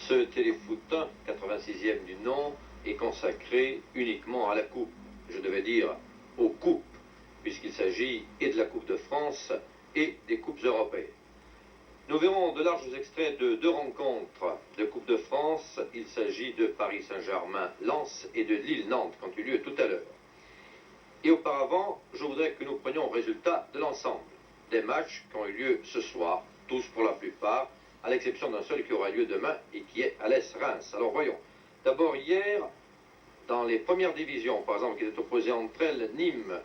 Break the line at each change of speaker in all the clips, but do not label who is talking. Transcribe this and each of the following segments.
Ce téléfoot 86e du nom est consacré uniquement à la coupe. Je devais dire aux coupes, puisqu'il s'agit et de la Coupe de France et des coupes européennes. Nous verrons de larges extraits de deux rencontres de Coupe de France. Il s'agit de Paris Saint-Germain-Lens et de Lille-Nantes qui ont eu lieu tout à l'heure. Et auparavant, je voudrais que nous prenions le résultat de l'ensemble des matchs qui ont eu lieu ce soir, tous pour la plupart, à l'exception d'un seul qui aura lieu demain et qui est Alès-Reims. Alors voyons. D'abord hier, dans les premières divisions, par exemple, qui étaient opposées entre elles, Nîmes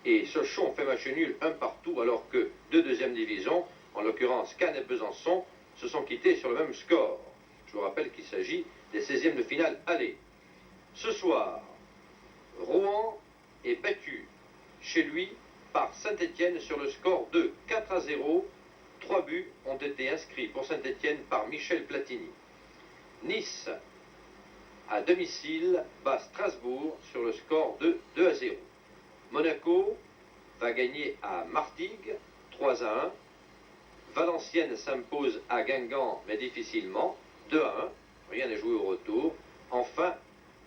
et Sochaux ont fait match nul un partout, alors que deux deuxièmes divisions, en l'occurrence Cannes et Besançon, se sont quittés sur le même score. Je vous rappelle qu'il s'agit des 16e de finale aller. Ce soir, Rouen est battu chez lui par Saint-Étienne sur le score de 4-0. 3 buts ont été inscrits pour Saint-Étienne par Michel Platini. Nice, à domicile, bat Strasbourg sur le score de 2-0. Monaco va gagner à Martigues 3-1. Valenciennes s'impose à Guingamp, mais difficilement, 2-1. Rien n'est joué au retour. Enfin,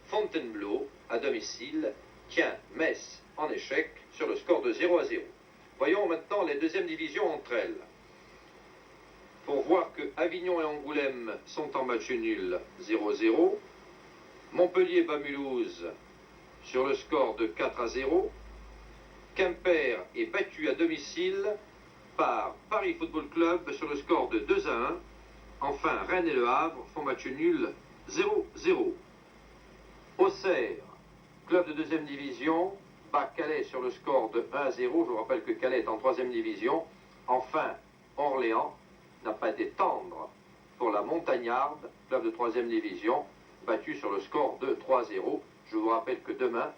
Fontainebleau, à domicile, tient Metz en échec sur le score de 0-0. Voyons maintenant les deuxièmes divisions entre elles. Pour voir que Avignon et Angoulême sont en match nul 0-0. Montpellier bat Mulhouse sur le score de 4-0. Quimper est battu à domicile par Paris Football Club sur le score de 2-1. Enfin, Rennes et Le Havre font match nul 0-0. Auxerre, club de deuxième division, bat Calais sur le score de 1-0. Je vous rappelle que Calais est en troisième division. Enfin, Orléans n'a pas été tendre pour la Montagnarde, club de troisième division, battu sur le score de 3-0. Je vous rappelle que demain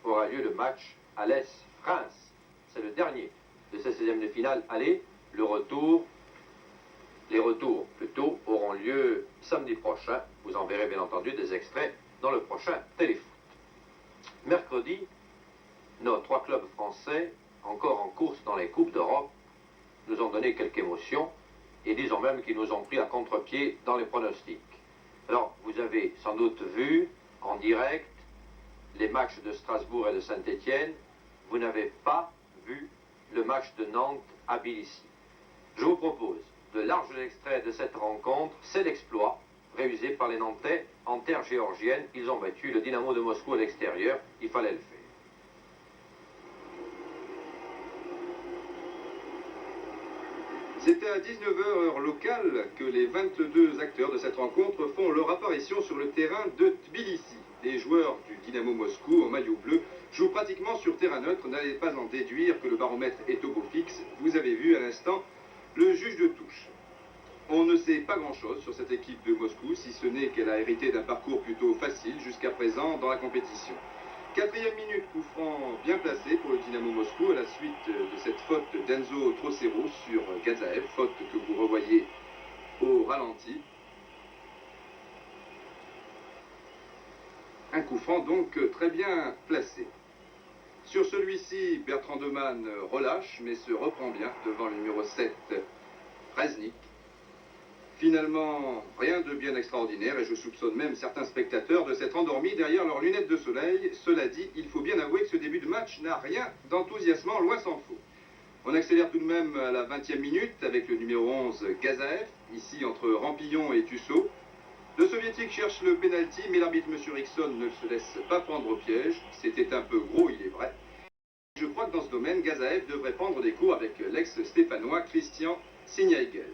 aura lieu le match Alès-Reims. C'est le dernier de ces 16e de finale. Allez, les retours plutôt auront lieu samedi prochain. Vous en verrez bien entendu des extraits dans le prochain téléfoot. Mercredi, nos 3 clubs français, encore en course dans les Coupes d'Europe, nous ont donné quelques émotions et disons même qu'ils nous ont pris à contre-pied dans les pronostics. Alors, vous avez sans doute vu en direct les matchs de Strasbourg et de Saint-Étienne. Vous n'avez pas vu le match de Nantes à Tbilissi. Je vous propose de larges extraits de cette rencontre. C'est l'exploit réalisé par les Nantais en terre géorgienne. Ils ont battu le Dynamo de Moscou à l'extérieur. Il fallait le faire.
C'était à 19h heure locale que les 22 acteurs de cette rencontre font leur apparition sur le terrain de Tbilissi. Les joueurs du Dynamo Moscou en maillot bleu jouent pratiquement sur terrain neutre. N'allez pas en déduire que le baromètre est au beau fixe. Vous avez vu à l'instant le juge de touche. On ne sait pas grand-chose sur cette équipe de Moscou, si ce n'est qu'elle a hérité d'un parcours plutôt facile jusqu'à présent dans la compétition. 4e minute, coup franc bien placé pour le Dynamo Moscou à la suite de cette faute d'Enzo Trocero sur Gazaev, faute que vous revoyez au ralenti. Un coup franc donc très bien placé. Sur celui-ci, Bertrand Demann relâche mais se reprend bien devant le numéro 7, Reznik. Finalement, rien de bien extraordinaire et je soupçonne même certains spectateurs de s'être endormis derrière leurs lunettes de soleil. Cela dit, il faut bien avouer que ce début de match n'a rien d'enthousiasmant, loin s'en faut. On accélère tout de même à la 20e minute avec le numéro 11, Gazaev, ici entre Rampillon et Tussaud. Le soviétique cherche le pénalty, mais l'arbitre M. Rickson ne se laisse pas prendre au piège. C'était un peu gros, il est vrai. Je crois que dans ce domaine, Gazaev devrait prendre des cours avec l'ex-stéphanois Christian Signaigel.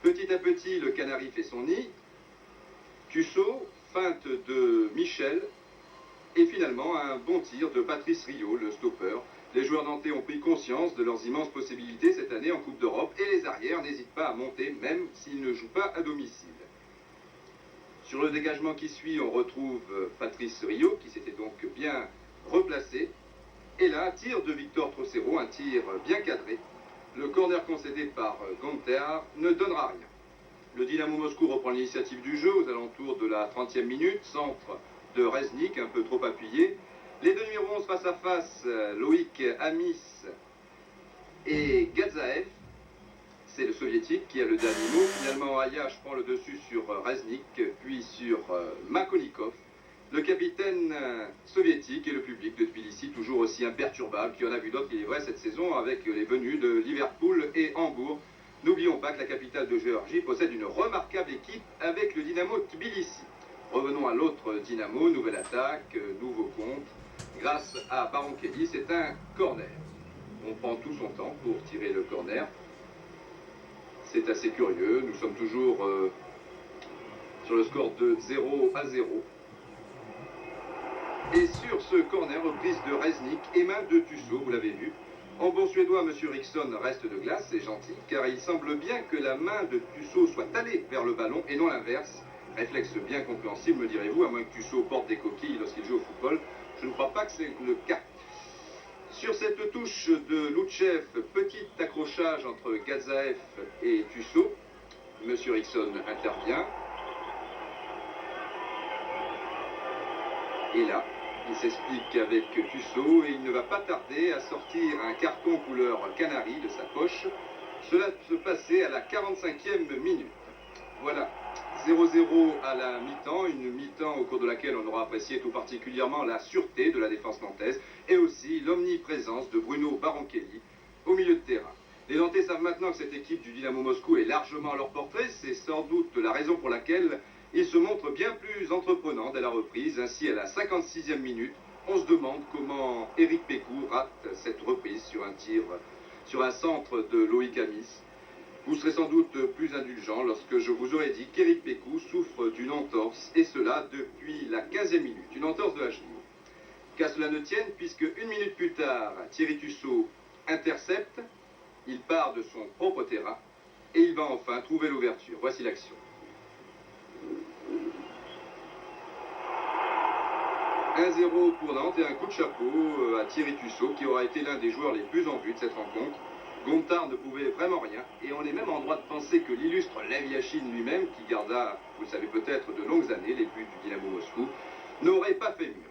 Petit à petit, le Canari fait son nid. Tussaud, feinte de Michel, et finalement un bon tir de Patrice Riot, le stopper. Les joueurs nantais ont pris conscience de leurs immenses possibilités cette année en Coupe d'Europe, et les arrières n'hésitent pas à monter, même s'ils ne jouent pas à domicile. Sur le dégagement qui suit, on retrouve Patrice Riot, qui s'était donc bien replacé. Et là, tir de Victor Trocero, un tir bien cadré. Le corner concédé par Gonter ne donnera rien. Le Dynamo Moscou reprend l'initiative du jeu aux alentours de la 30e minute. Centre de Reznik, un peu trop appuyé. Les deux numéros 11 face à face, Loïc Amis et Gazaev. c'est le soviétique qui a le dernier mot. Finalement, Ayash prend le dessus sur Reznik, puis sur Makonikov. Le capitaine soviétique et le public de Tbilissi, toujours aussi imperturbable, qui en a vu d'autres, il est vrai, cette saison, avec les venues de Liverpool et Hambourg. N'oublions pas que la capitale de Géorgie possède une remarquable équipe avec le Dynamo Tbilissi. Revenons à l'autre Dynamo, nouvelle attaque, nouveau compte. Grâce à Baronkeli, c'est un corner. On prend tout son temps pour tirer le corner. C'est assez curieux, nous sommes toujours sur le score de 0-0. Et sur ce corner, reprise de Reznik et main de Tussaud, vous l'avez vu. En bon suédois, M. Rickson reste de glace, c'est gentil, car il semble bien que la main de Tussaud soit allée vers le ballon et non l'inverse. Réflexe bien compréhensible, me direz-vous, à moins que Tussaud porte des coquilles lorsqu'il joue au football. Je ne crois pas que c'est le cas. Sur cette touche de Loutchev, petit accrochage entre Gazaev et Tussaud. M. Rickson intervient. Et là, il s'explique avec Tussaud et il ne va pas tarder à sortir un carton couleur canari de sa poche. Cela se passait à la 45e minute. Voilà, 0-0 à la mi-temps, une mi-temps au cours de laquelle on aura apprécié tout particulièrement la sûreté de la défense nantaise et aussi l'omniprésence de Bruno Baronkeli au milieu de terrain. Les Nantais savent maintenant que cette équipe du Dynamo Moscou est largement à leur portrait, c'est sans doute la raison pour laquelle ils se montrent bien plus entreprenants dès la reprise. Ainsi, à la 56e minute, on se demande comment Éric Pécou rate cette reprise sur un tir, sur un centre de Loïc Amis. Vous serez sans doute plus indulgent lorsque je vous aurais dit qu'Éric Pécou souffre d'une entorse, et cela depuis la 15e minute, une entorse de la cheville. Qu'à cela ne tienne, puisque une minute plus tard, Thierry Tussaud intercepte, il part de son propre terrain, et il va enfin trouver l'ouverture. Voici l'action. 1-0 pour Nantes et un coup de chapeau à Thierry Tussaud, qui aura été l'un des joueurs les plus en vue de cette rencontre. Gontard ne pouvait vraiment rien, et on est même en droit de penser que l'illustre Lev Yachine lui-même, qui garda, vous le savez peut-être, de longues années les buts du Dynamo Moscou, n'aurait pas fait mieux.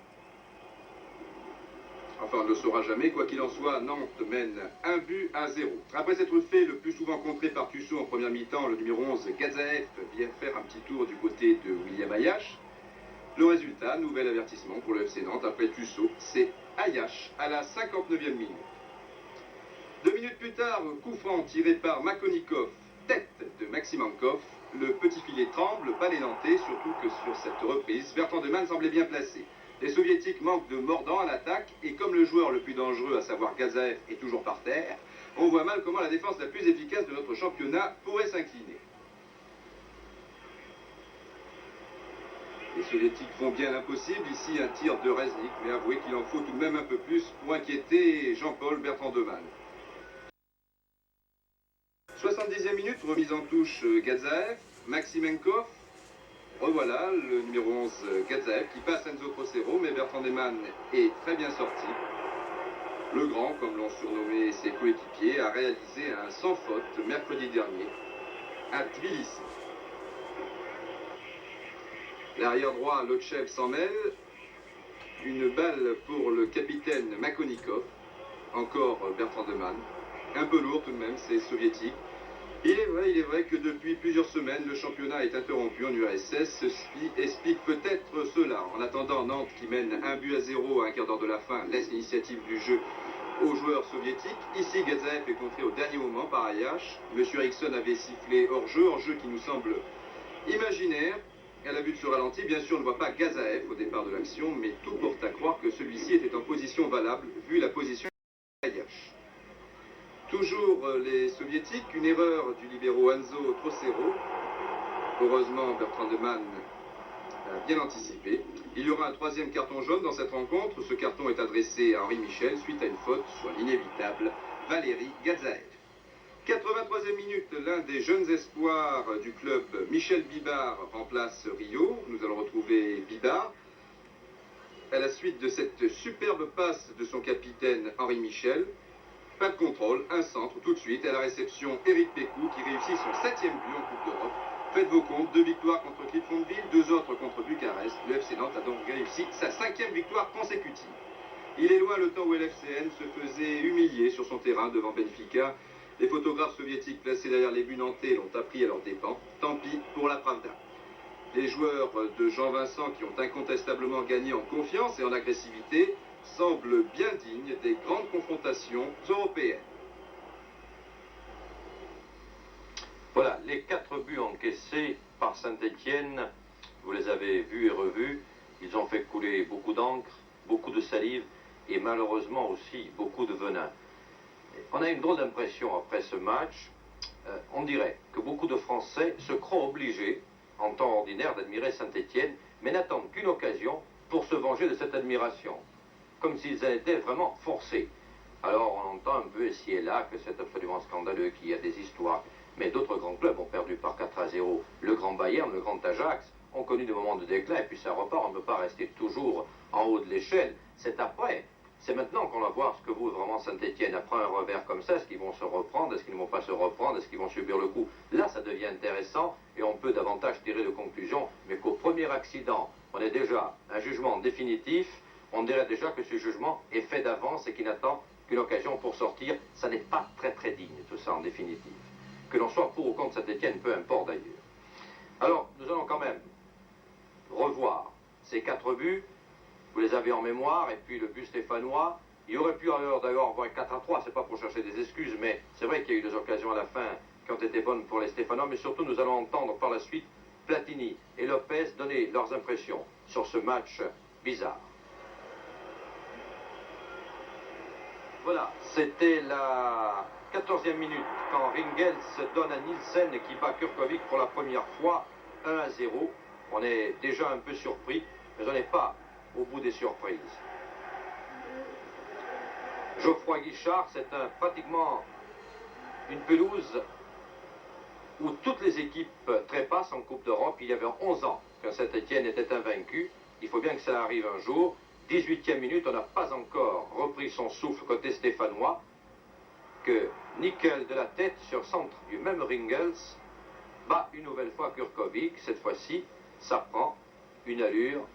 Enfin, on ne le saura jamais, quoi qu'il en soit, Nantes mène 1-0. Après s'être fait le plus souvent contré par Tussaud en première mi-temps, le numéro 11, Gazaev, vient faire un petit tour du côté de William Ayash. Le résultat, nouvel avertissement pour le FC Nantes après Tussaud, c'est Ayash à la 59e minute. 2 minutes plus tard, coup franc tiré par Makonikov, tête de Maximankov. Le petit filet tremble, pas les Nantais, surtout que sur cette reprise, Bertrand Demann semblait bien placé. Les Soviétiques manquent de mordant à l'attaque, et comme le joueur le plus dangereux, à savoir Gazaev, est toujours par terre, on voit mal comment la défense la plus efficace de notre championnat pourrait s'incliner. Les Soviétiques font bien l'impossible, ici un tir de Reznik, mais avouez qu'il en faut tout de même un peu plus pour inquiéter Jean-Paul Bertrand Demann. 70e minute, remise en touche Gazaev, Maximenkov, revoilà le numéro 11 Gazaev qui passe Enzo Trocero, mais Bertrand Demann est très bien sorti. Le grand, comme l'ont surnommé ses coéquipiers, a réalisé un sans faute mercredi dernier à Tbilissi. L'arrière droit, Loutchev s'en mêle. Une balle pour le capitaine Makonikov. Encore Bertrand Demann. Un peu lourd tout de même, c'est soviétique. Il est vrai que depuis plusieurs semaines, le championnat est interrompu en URSS. Ceci explique peut-être cela. En attendant, Nantes, qui mène 1-0 à un quart d'heure de la fin, laisse l'initiative du jeu aux joueurs soviétiques. Ici, Gazaev est contré au dernier moment par Ayash. M. Rickson avait sifflé hors-jeu qui nous semble imaginaire. À la vue de ce ralenti, bien sûr, on ne voit pas Gazaev au départ de l'action, mais tout porte à croire que celui-ci était en position valable, vu la position d'Ayash. Toujours les soviétiques, une erreur du libéro Enzo Trocero. Heureusement, Bertrand Demann a bien anticipé. Il y aura un troisième carton jaune dans cette rencontre. Ce carton est adressé à Henri Michel suite à une faute sur l'inévitable Valérie Gazaev. 83e minute, l'un des jeunes espoirs du club, Michel Bibard, remplace Rio. Nous allons retrouver Bibard. À la suite de cette superbe passe de son capitaine Henri Michel, pas de contrôle, un centre tout de suite à la réception Éric Pécou qui réussit son 7e but en Coupe d'Europe. Faites vos comptes, 2 victoires contre Cliftonville, 2 autres contre Bucarest. Le FC Nantes a donc réussi sa 5e victoire consécutive. Il est loin le temps où LFCN se faisait humilier sur son terrain devant Benfica Les photographes soviétiques placés derrière les buts nantais l'ont appris à leurs dépens. Tant pis pour la Pravda. Les joueurs de Jean Vincent, qui ont incontestablement gagné en confiance et en agressivité, semblent bien dignes des grandes confrontations européennes.
Voilà, les 4 buts encaissés par Saint-Étienne, vous les avez vus et revus, ils ont fait couler beaucoup d'encre, beaucoup de salive et malheureusement aussi beaucoup de venin. On a une drôle d'impression après ce match, on dirait que beaucoup de Français se croient obligés, en temps ordinaire, d'admirer Saint-Étienne, mais n'attendent qu'une occasion pour se venger de cette admiration, comme s'ils en étaient vraiment forcés. Alors on entend un peu ici et là que c'est absolument scandaleux, qu'il y a des histoires, mais d'autres grands clubs ont perdu par 4-0. Le Grand Bayern, le Grand Ajax ont connu des moments de déclin et puis ça repart, on ne peut pas rester toujours en haut de l'échelle. C'est après, c'est maintenant qu'on va voir ce que vaut vraiment Saint-Étienne. Après un revers comme ça, est-ce qu'ils vont se reprendre, est-ce qu'ils ne vont pas se reprendre, est-ce qu'ils vont subir le coup? Là, ça devient intéressant et on peut davantage tirer de conclusions, mais qu'au premier accident, on ait déjà un jugement définitif, on dirait déjà que ce jugement est fait d'avance et qu'il n'attend qu'une occasion pour sortir. Ça n'est pas très digne, tout ça en définitive. Que l'on soit pour ou contre Saint-Étienne, peu importe d'ailleurs. Alors, nous allons quand même revoir ces 4 buts. Vous les avez en mémoire, et puis le but stéphanois. Il aurait pu d'ailleurs avoir 4-3, c'est pas pour chercher des excuses, mais c'est vrai qu'il y a eu des occasions à la fin qui ont été bonnes pour les Stéphanois, mais surtout nous allons entendre par la suite Platini et Lopez donner leurs impressions sur ce match bizarre. Voilà, c'était la 14e minute quand Ringels donne à Nielsen qui bat Kurkovic pour la première fois 1-0. On est déjà un peu surpris, mais on n'est pas au bout des surprises. Geoffroy Guichard, c'est pratiquement une pelouse où toutes les équipes trépassent en Coupe d'Europe. Il y avait 11 ans que Saint-Étienne était invaincu. Il faut bien que ça arrive un jour. 18e minute, on n'a pas encore repris son souffle côté stéphanois, que Nickel de la tête sur centre du même Ringels bat une nouvelle fois Kurkovic. Cette fois-ci, ça prend une allure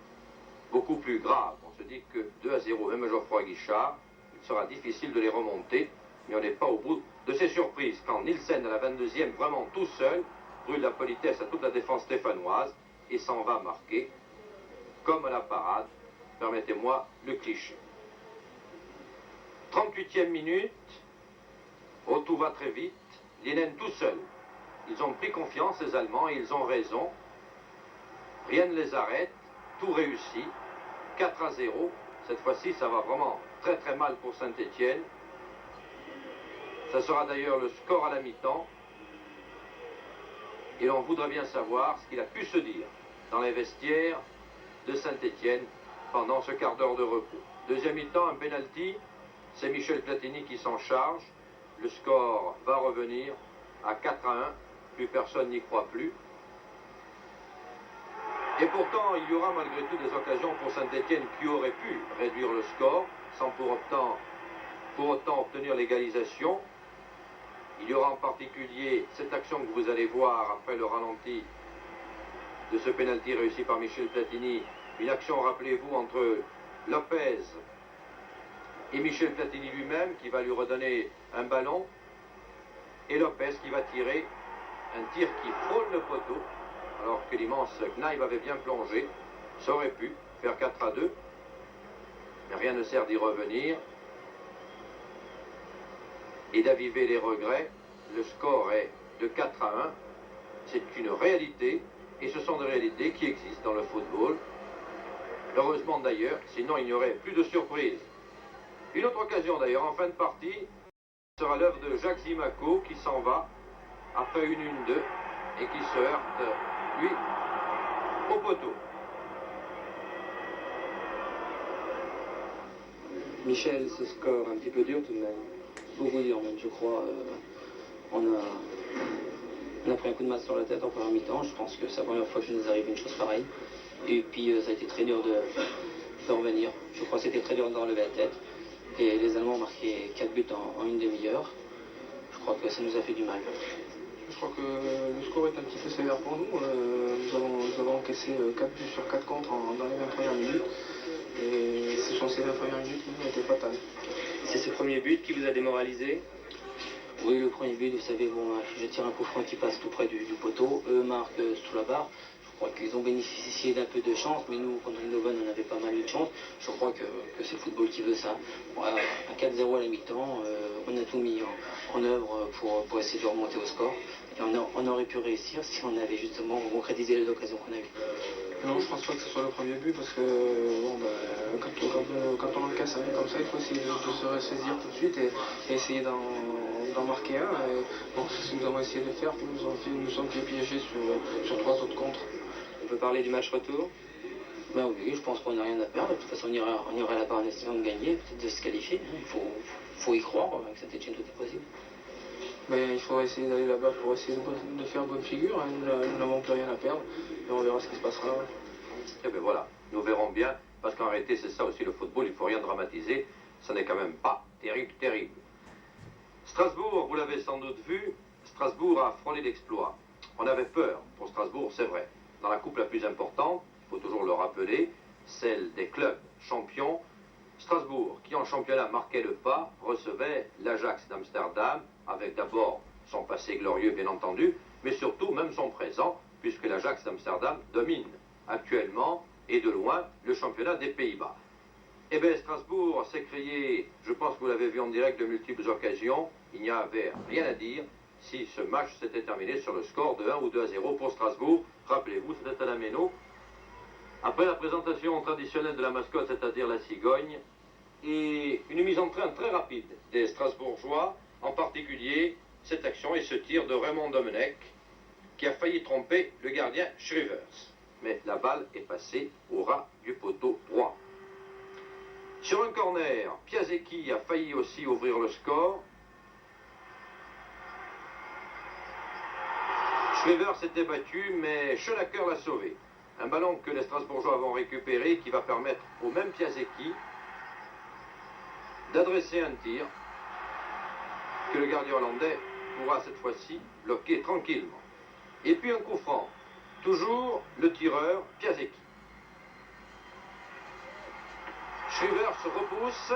beaucoup plus grave. On se dit que 2-0, même Geoffroy Guichard, il sera difficile de les remonter, mais on n'est pas au bout de ces surprises. Quand Nielsen à la 22e, vraiment tout seul, brûle la politesse à toute la défense stéphanoise et s'en va marquer, comme à la parade, permettez-moi le cliché. 38e minute, oh, tout va très vite, Lienen tout seul. Ils ont pris confiance, les Allemands, et ils ont raison. Rien ne les arrête, tout réussit. 4-0, cette fois-ci, ça va vraiment très mal pour Saint-Étienne. Ça sera d'ailleurs le score à la mi-temps. Et l'on voudrait bien savoir ce qu'il a pu se dire dans les vestiaires de Saint-Étienne pendant ce quart d'heure de repos. Deuxième mi-temps, un penalty, c'est Michel Platini qui s'en charge. Le score va revenir à 4-1, plus personne n'y croit plus. Et pourtant, il y aura malgré tout des occasions pour Saint-Étienne qui auraient pu réduire le score, sans pour autant obtenir l'égalisation. Il y aura en particulier cette action que vous allez voir après le ralenti de ce pénalty réussi par Michel Platini. Une action, rappelez-vous, entre Lopez et Michel Platini lui-même, qui va lui redonner un ballon, et Lopez qui va tirer un tir qui frôle le poteau, alors que l'immense Knaïf avait bien plongé. Ça aurait pu faire 4-2, mais rien ne sert d'y revenir et d'aviver les regrets. Le score est de 4-1. C'est une réalité, et ce sont des réalités qui existent dans le football. Heureusement d'ailleurs, sinon il n'y aurait plus de surprise. Une autre occasion d'ailleurs en fin de partie sera l'œuvre de Jacques Zimaco qui s'en va après une 1-2 et qui se heurte, lui, au poteau.
Michel, ce score un petit peu dur tout de même. Beaucoup dur même, je crois. On a pris un coup de masse sur la tête en première mi-temps. Je pense que c'est la première fois que je nous arrive une chose pareille. Et puis ça a été très dur de revenir. Je crois que c'était très dur de relever la tête. Et les Allemands ont marqué 4 buts en une demi-heure. Je crois que ça nous a fait du mal.
Je crois que le score est un petit peu sévère pour nous. Nous avons encaissé 4 buts sur 4 contre dans les 20 premières minutes. Et ce sont ces 20 premières minutes qui nous ont été fatales.
C'est ce premier but qui vous a démoralisé? Oui, le premier but, vous savez, bon, je tire un coup franc qui passe tout près du poteau. Eux marquent sous la barre. Je crois qu'ils ont bénéficié d'un peu de chance, mais nous, contre Eindhoven, on avait pas mal eu de chance. Je crois que c'est le football qui veut ça. Voilà, à 4-0 à la mi-temps, on a tout mis en œuvre pour essayer de remonter au score. Et on aurait pu réussir si on avait justement concrétisé les occasions qu'on a eues.
Non, je pense pas que ce soit le premier but parce que bon, quand on encaisse un but comme ça, il faut essayer de se ressaisir tout de suite et essayer d'en marquer un. Et bon, c'est ce que nous avons essayé de faire. Nous sommes fait piéger sur 3 autres contres.
On peut parler du match retour?
Ben oui, je pense qu'on n'a rien à perdre. De toute façon, on ira là-bas en essayant de gagner, peut-être de se qualifier. Il faut y croire, avec Saint-Étienne, tout est possible.
Mais il faut essayer d'aller là-bas pour essayer de faire bonne figure. Hein. Nous n'avons plus rien à perdre et on verra ce qui se passera.
Et bien voilà, nous verrons bien, parce qu'en réalité c'est ça aussi le football, il ne faut rien dramatiser, ça n'est quand même pas terrible. Strasbourg, vous l'avez sans doute vu, Strasbourg a frôlé l'exploit. On avait peur pour Strasbourg, c'est vrai. Dans la coupe la plus importante, il faut toujours le rappeler, celle des clubs champions, Strasbourg, qui en championnat marquait le pas, recevait l'Ajax d'Amsterdam, avec d'abord son passé glorieux bien entendu, mais surtout même son présent, puisque l'Ajax d'Amsterdam domine actuellement et de loin le championnat des Pays-Bas. Eh bien Strasbourg s'est créé, je pense que vous l'avez vu en direct de multiples occasions, il n'y avait rien à dire si ce match s'était terminé sur le score de 1 ou 2-0 pour Strasbourg. Rappelez-vous, c'était à la Méno. Après la présentation traditionnelle de la mascotte, c'est-à-dire la cigogne, et une mise en train très rapide des Strasbourgeois, en particulier cette action et ce tir de Raymond Domenech, qui a failli tromper le gardien Schrivers. Mais la balle est passée au ras du poteau droit. Sur un corner, Piasecki a failli aussi ouvrir le score. Schrivers s'était battu, mais Schoenacker l'a sauvé. Un ballon que les Strasbourgeois vont récupérer, qui va permettre au même Piasecki d'adresser un tir que le gardien hollandais pourra cette fois-ci bloquer tranquillement. Et puis un coup franc. Toujours le tireur Piasecki. Schrivers se repousse.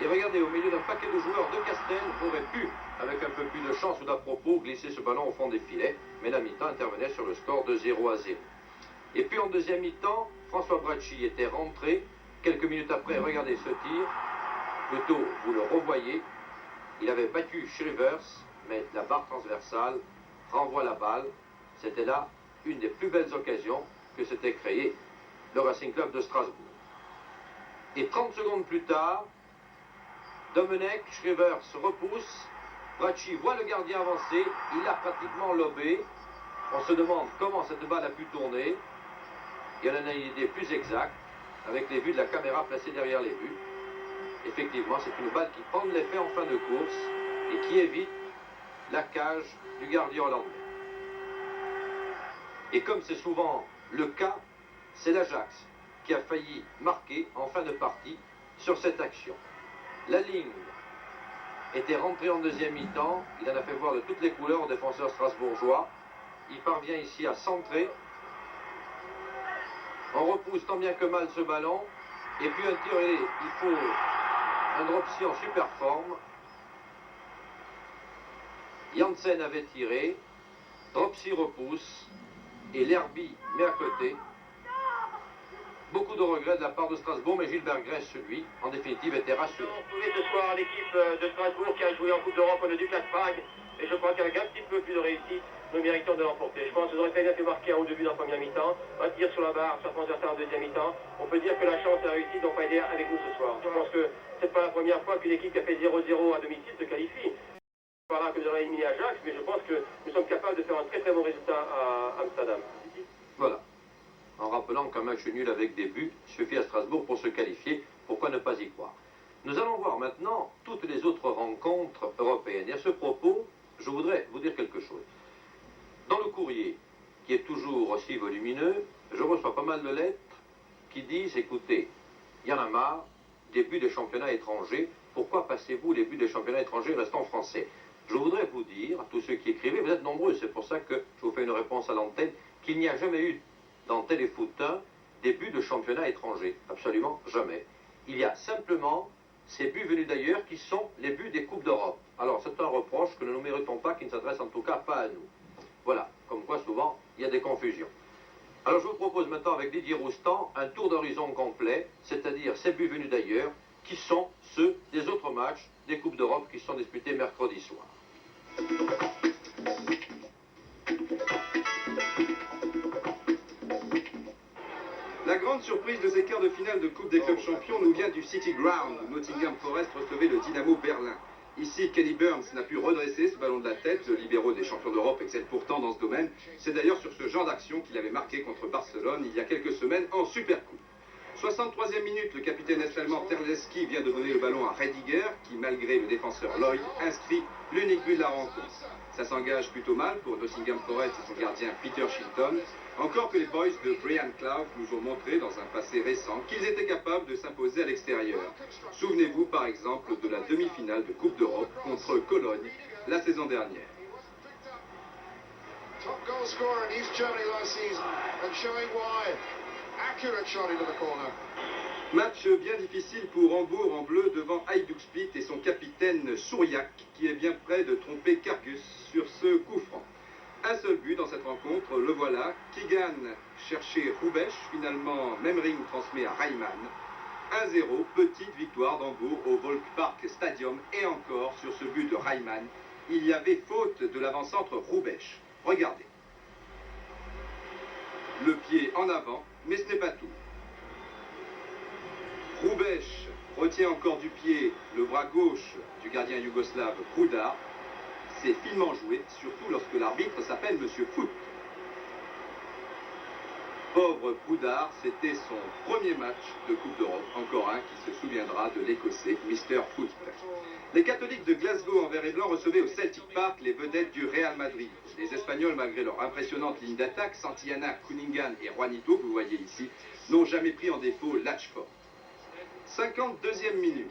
Et regardez, au milieu d'un paquet de joueurs, De Castel aurait pu, avec un peu plus de chance ou d'à propos, glisser ce ballon au fond des filets. Mais la mi-temps intervenait sur le score de 0-0. Et puis en deuxième mi-temps, François Bracci était rentré. Quelques minutes après, regardez ce tir. Plutôt, vous le revoyez. Il avait battu Schrivers, mais la barre transversale renvoie la balle. C'était là une des plus belles occasions que s'était créé le Racing Club de Strasbourg. Et 30 secondes plus tard, Domenech, Schrivers se repousse, Bracci voit le gardien avancer, il a pratiquement lobé. On se demande comment cette balle a pu tourner. Et on en a une idée plus exacte, avec les vues de la caméra placées derrière les buts. Effectivement, c'est une balle qui prend de l'effet en fin de course et qui évite la cage du gardien hollandais. Et comme c'est souvent le cas, c'est l'Ajax qui a failli marquer en fin de partie sur cette action. La ligne était rentrée en deuxième mi-temps, il en a fait voir de toutes les couleurs aux défenseurs strasbourgeois. Il parvient ici à centrer. On repousse tant bien que mal ce ballon. Et puis un tir, il faut un Dropsy en super forme. Janssen avait tiré. Dropsy repousse. Et Lerby met à côté. Beaucoup de regrets de la part de Strasbourg, mais Gilbert Grèce, lui, en définitive, était rassuré.
On a trouvé ce soir l'équipe de Strasbourg qui a joué en Coupe d'Europe au Dukla Prague. Et je crois qu'avec un petit peu plus de réussite, nous méritons de l'emporter. Je pense que nous aurions bien fait marquer un ou deux buts en première mi-temps, un tir sur la barre, sur transversale en deuxième mi-temps. On peut dire que la chance et la réussite n'ont pas été avec nous ce soir. Je pense que c'est pas la première fois qu'une équipe qui a fait 0-0 à domicile se qualifie. Voilà que nous avons éliminé Ajax, mais je pense que nous sommes capables de faire un très très bon résultat à Amsterdam.
Voilà. En rappelant qu'un match nul avec des buts suffit à Strasbourg pour se qualifier, pourquoi ne pas y croire? Nous allons voir maintenant toutes les autres rencontres européennes. Et à ce propos, je voudrais vous dire quelque chose. Dans le courrier, qui est toujours aussi volumineux, je reçois pas mal de lettres qui disent, écoutez, il y en a marre des buts des championnats étrangers, pourquoi passez-vous les buts des championnats étrangers restant français? Je voudrais vous dire, à tous ceux qui écrivez, vous êtes nombreux, c'est pour ça que je vous fais une réponse à l'antenne, qu'il n'y a jamais eu dans Téléfoot 1 des buts de championnat étrangers. Absolument jamais. Il y a simplement ces buts venus d'ailleurs qui sont les buts des Coupes d'Europe. Alors c'est un reproche que nous ne méritons pas, qui ne s'adresse en tout cas pas à nous. Voilà, comme quoi souvent il y a des confusions. Alors je vous propose maintenant avec Didier Roustan un tour d'horizon complet, c'est-à-dire ces buts venus d'ailleurs, qui sont ceux des autres matchs des Coupes d'Europe qui sont disputés mercredi soir.
La grande surprise de ces quarts de finale de Coupe des clubs champions nous vient du City Ground, où Nottingham Forest recevait le Dynamo Berlin. Ici, Kenny Burns n'a pu redresser ce ballon de la tête. Le libéraux des champions d'Europe excelle pourtant dans ce domaine. C'est d'ailleurs sur ce genre d'action qu'il avait marqué contre Barcelone il y a quelques semaines en Supercoupe. 63e minute, le capitaine est-allemand Terleski vient de donner le ballon à Rediger, qui malgré le défenseur Lloyd, inscrit l'unique but de la rencontre. Ça s'engage plutôt mal pour Nottingham Forest et son gardien Peter Shilton, encore que les boys de Brian Clough nous ont montré dans un passé récent qu'ils étaient capables de s'imposer à l'extérieur. Souvenez-vous par exemple de la demi-finale de Coupe d'Europe contre Cologne la saison dernière.
Top goal scorer in East Germany last season and showing why. Accurate shot into the corner.
Match bien difficile pour Hambourg en bleu devant Hajduk Split et son capitaine Souriac qui est bien près de tromper Kargus sur ce coup franc. Un seul but dans cette rencontre, le voilà. Kigan cherchait Roubesch, finalement Memring transmet à Reimann. 1-0, petite victoire d'Hambourg au Volkspark Stadium et encore sur ce but de Reimann, il y avait faute de l'avant-centre Roubesch. Regardez. Le pied en avant, mais ce n'est pas tout. Roubesch retient encore du pied le bras gauche du gardien yougoslave Prudar. C'est finement joué, surtout lorsque l'arbitre s'appelle Monsieur Foot. Pauvre Prudar, c'était son premier match de Coupe d'Europe, encore un qui se souviendra de l'Écossais Mr. Foot. Les catholiques de Glasgow en vert et blanc recevaient au Celtic Park les vedettes du Real Madrid. Les Espagnols, malgré leur impressionnante ligne d'attaque, Santillana, Cunningham et Juanito, que vous voyez ici, n'ont jamais pris en défaut Latchford. 52e minute.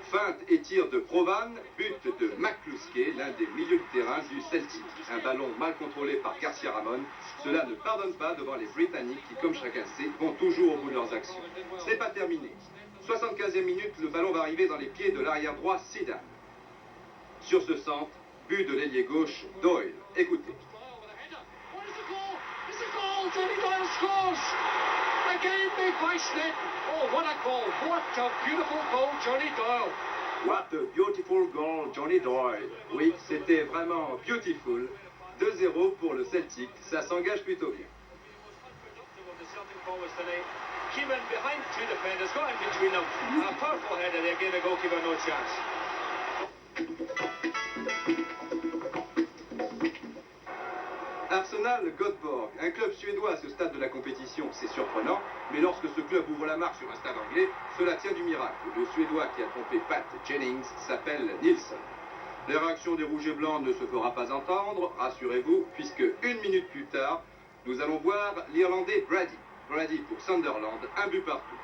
Feinte et tir de Provan, but de McCluskey, l'un des milieux de terrain du Celtic. Un ballon mal contrôlé par Garcia Ramon. Cela ne pardonne pas devant les Britanniques qui, comme chacun sait, vont toujours au bout de leurs actions. Ce n'est pas terminé. 75e minute, le ballon va arriver dans les pieds de l'arrière droit Zidane. Sur ce centre, but de l'ailier gauche Doyle. Écoutez.
Again, big by Smith. Oh, what a goal. What a beautiful goal, Johnny Doyle.
What a beautiful goal, Johnny Doyle. Oui, c'était vraiment beautiful. 2-0 pour le Celtic. Ça s'engage plutôt bien.
Keeman behind two defenders, got in between them. A powerful header there, gave the goalkeeper no chance.
Arsenal Göteborg, un club suédois à ce stade de la compétition, c'est surprenant, mais lorsque ce club ouvre la marque sur un stade anglais, cela tient du miracle. Le Suédois qui a trompé Pat Jennings s'appelle Nilsson. La réaction des Rouges et Blancs ne se fera pas entendre, rassurez-vous, puisque une minute plus tard, nous allons voir l'Irlandais Brady. Brady pour Sunderland, un but partout.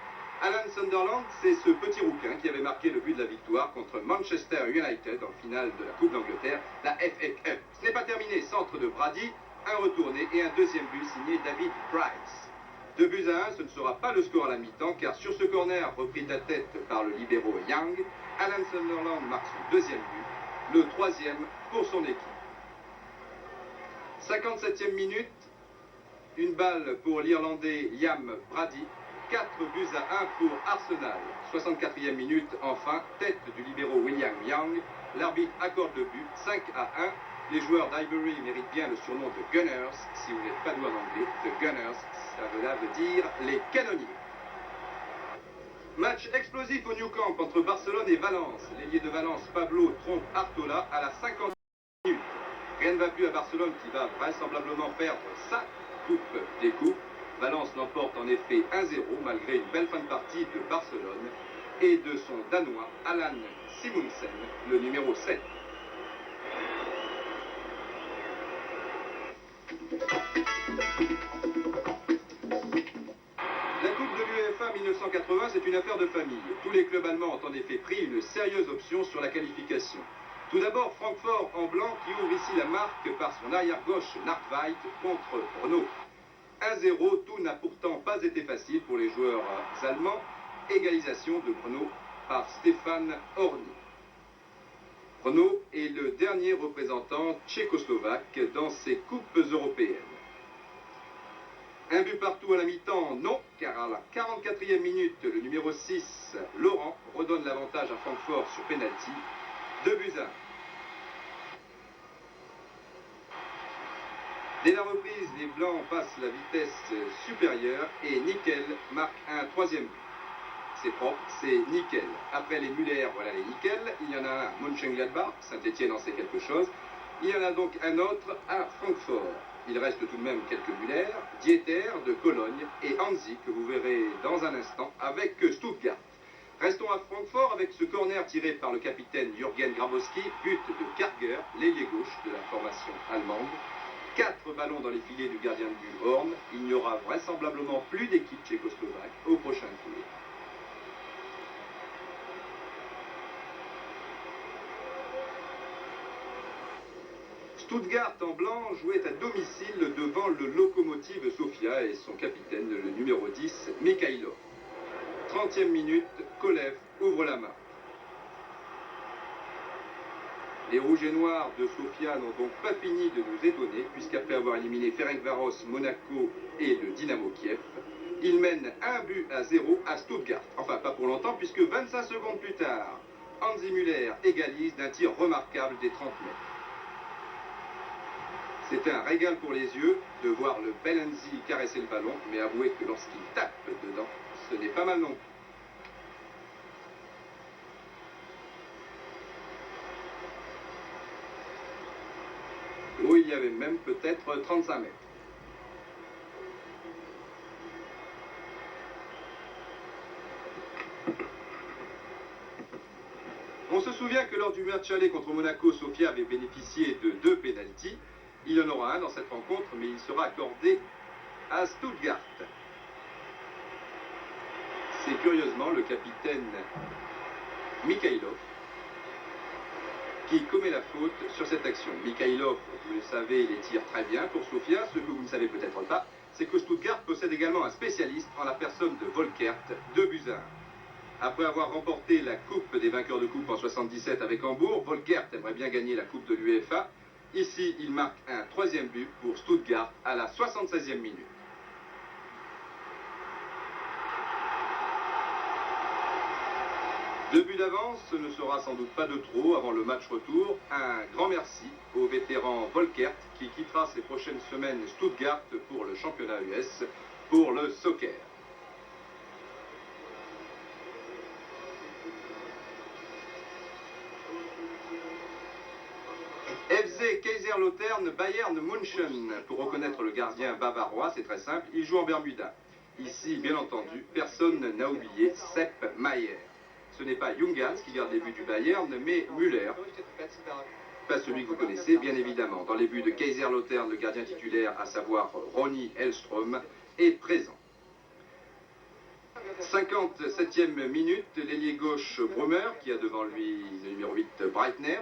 Alan Sunderland, c'est ce petit rouquin qui avait marqué le but de la victoire contre Manchester United en finale de la Coupe d'Angleterre, la FA Cup. Ce n'est pas terminé, centre de Brady, un retourné et un deuxième but signé David Price. 2-1, ce ne sera pas le score à la mi-temps, car sur ce corner repris à tête par le libéro Young, Alan Sunderland marque son deuxième but, le troisième pour son équipe. 57e minute, une balle pour l'Irlandais Liam Brady, 4-1 pour Arsenal. 64e minute, enfin, tête du libéro William Young, l'arbitre accorde le but, 5-1. Les joueurs d'Highbury méritent bien le surnom de Gunners. Si vous n'êtes pas doué en anglais, The Gunners, ça veut dire les canonniers. Match explosif au Nou Camp entre Barcelone et Valence. L'ailier de Valence, Pablo, trompe Artola à la 50e minute. Rien ne va plus à Barcelone qui va vraisemblablement perdre sa coupe des coupes. Valence l'emporte en effet 1-0 malgré une belle fin de partie de Barcelone et de son Danois Allan Simonsen, le numéro 7. La Coupe de l'UEFA 1980, c'est une affaire de famille. Tous les clubs allemands ont en effet pris une sérieuse option sur la qualification. Tout d'abord, Francfort en blanc qui ouvre ici la marque par son arrière-gauche Nordweit contre Brno. 1-0, tout n'a pourtant pas été facile pour les joueurs allemands. Égalisation de Brno par Stéphane Horny. Renault est le dernier représentant tchécoslovaque dans ces coupes européennes. Un but partout à la mi-temps, non, car à la 44e minute, le numéro 6, Laurent, redonne l'avantage à Francfort sur pénalty, 2-1. Dès la reprise, les Blancs passent la vitesse supérieure et Nickel marque un troisième but. C'est propre, c'est nickel. Après les Müller, voilà les Nickel. Il y en a un à Mönchengladbach, Saint-Etienne en sait quelque chose. Il y en a donc un autre à Francfort. Il reste tout de même quelques Müller, Dieter de Cologne et Hansi que vous verrez dans un instant avec Stuttgart. Restons à Francfort avec ce corner tiré par le capitaine Jürgen Grabowski, but de Karger, l'ailier gauche de la formation allemande. 4 ballons dans les filets du gardien de but Horn. Il n'y aura vraisemblablement plus d'équipe tchécoslovaque au prochain tour. Stuttgart en blanc jouait à domicile devant le Lokomotiv Sofia et son capitaine, le numéro 10, Mikhailov. 30e minute, Kolev ouvre la main. Les rouges et noirs de Sofia n'ont donc pas fini de nous étonner, puisqu'après avoir éliminé Ferencváros, Monaco et le Dynamo Kiev, ils mènent 1-0 à Stuttgart. Enfin, pas pour longtemps, puisque 25 secondes plus tard, Hansi Müller égalise d'un tir remarquable des 30 mètres. C'est un régal pour les yeux de voir le bel Hansi caresser le ballon, mais avouez que lorsqu'il tape dedans, ce n'est pas mal non plus. Où il y avait même peut-être 35 mètres. On se souvient que lors du match aller contre Monaco, Sofia avait bénéficié de 2 pénaltys. Il y en aura un dans cette rencontre, mais il sera accordé à Stuttgart. C'est curieusement le capitaine Mikhailov qui commet la faute sur cette action. Mikhailov, vous le savez, il les tire très bien pour Sofia. Ce que vous ne savez peut-être pas, c'est que Stuttgart possède également un spécialiste en la personne de Volkert, 2-1. Après avoir remporté la Coupe des vainqueurs de Coupe en 77 avec Hambourg, Volkert aimerait bien gagner la Coupe de l'UEFA. Ici, il marque un 3e but pour Stuttgart à la 76e minute. Deux buts d'avance, ce ne sera sans doute pas de trop avant le match retour. Un grand merci au vétéran Volkert qui quittera ces prochaines semaines Stuttgart pour le championnat US, pour le soccer. FC Kaiserslautern Bayern München. Pour reconnaître le gardien bavarois, c'est très simple, il joue en Bermuda. Ici, bien entendu, personne n'a oublié Sepp Maier. Ce n'est pas Jungans qui garde les buts du Bayern, mais Müller. Pas celui que vous connaissez, bien évidemment. Dans les buts de Kaiserslautern, le gardien titulaire, à savoir Ronny Hellström, est présent. 57e minute, l'ailier gauche Brummer, qui a devant lui le numéro 8 Breitner.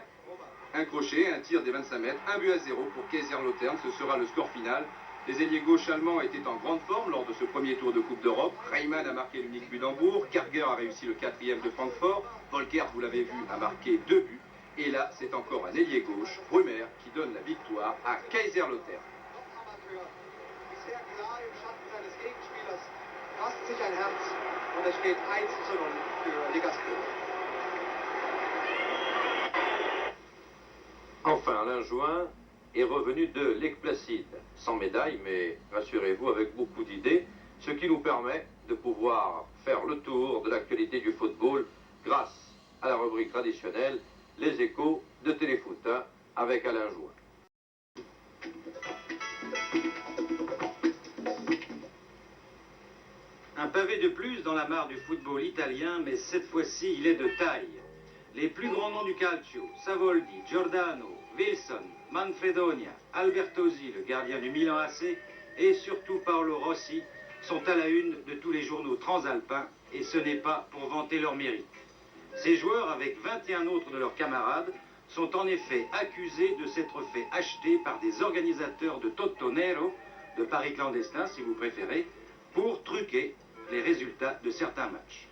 Un crochet, un tir des 25 mètres, 1-0 pour Kaiserslautern, ce sera le score final. Les ailiers gauches allemands étaient en grande forme lors de ce premier tour de Coupe d'Europe. Reimann a marqué l'unique but d'Hambourg, Karger a réussi le 4e de Francfort, Volkert, vous l'avez vu, a marqué 2 buts. Et là, c'est encore un ailier gauche, Brummer, qui donne la victoire à Kaiserslautern.
Enfin, Alain Jouin est revenu de Lake Placid, sans médaille, mais rassurez-vous, avec beaucoup d'idées, ce qui nous permet de pouvoir faire le tour de l'actualité du football grâce à la rubrique traditionnelle, les échos de Téléfoot, avec Alain Jouin.
Un pavé de plus dans la mare du football italien, mais cette fois-ci, il est de taille. Les plus grands noms du calcio, Savoldi, Giordano, Wilson, Manfredonia, Albertosi, le gardien du Milan AC, et surtout Paolo Rossi, sont à la une de tous les journaux transalpins, et ce n'est pas pour vanter leur mérite. Ces joueurs, avec 21 autres de leurs camarades, sont en effet accusés de s'être fait acheter par des organisateurs de Tottonero, de paris clandestins si vous préférez, pour truquer les résultats de certains matchs.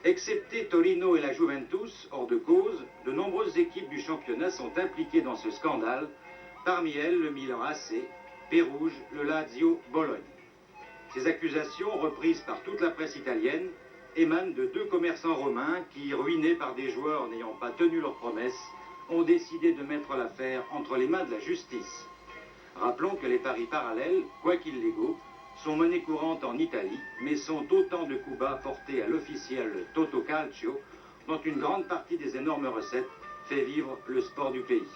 Excepté Torino et la Juventus, hors de cause, de nombreuses équipes du championnat sont impliquées dans ce scandale, parmi elles le Milan AC, Pérouge, le Lazio, Bologne. Ces accusations, reprises par toute la presse italienne, émanent de deux commerçants romains qui, ruinés par des joueurs n'ayant pas tenu leurs promesses, ont décidé de mettre l'affaire entre les mains de la justice. Rappelons que les paris parallèles, quoiqu'illégaux, sont monnaie courante en Italie, mais sont autant de coups bas portés à l'officiel Toto Calcio, dont une grande partie des énormes recettes fait vivre le sport du pays.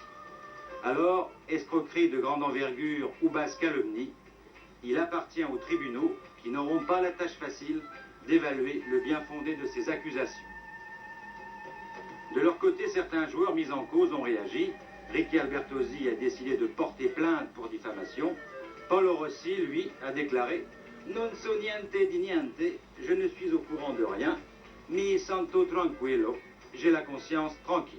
Alors, escroquerie de grande envergure ou basse calomnie, il appartient aux tribunaux, qui n'auront pas la tâche facile, d'évaluer le bien fondé de ces accusations. De leur côté, certains joueurs mis en cause ont réagi. Ricky Albertosi a décidé de porter plainte pour diffamation. Paolo Rossi, lui, a déclaré « Non so niente di niente, je ne suis au courant de rien, mi sento tranquillo, j'ai la conscience tranquille ».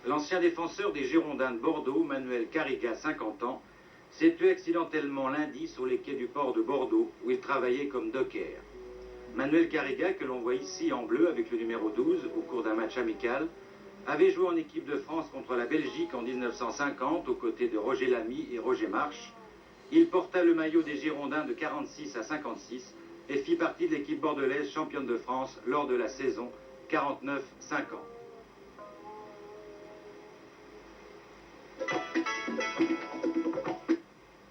L'ancien défenseur des Girondins de Bordeaux, Manuel Carriga, 50 ans, s'est tué accidentellement lundi sur les quais du port de Bordeaux, où il travaillait comme docker. Manuel Carriga, que l'on voit ici en bleu avec le numéro 12 au cours d'un match amical, avait joué en équipe de France contre la Belgique en 1950 aux côtés de Roger Lamy et Roger March. Il porta le maillot des Girondins de 46 à 56 et fit partie de l'équipe bordelaise championne de France lors de la saison 49-50.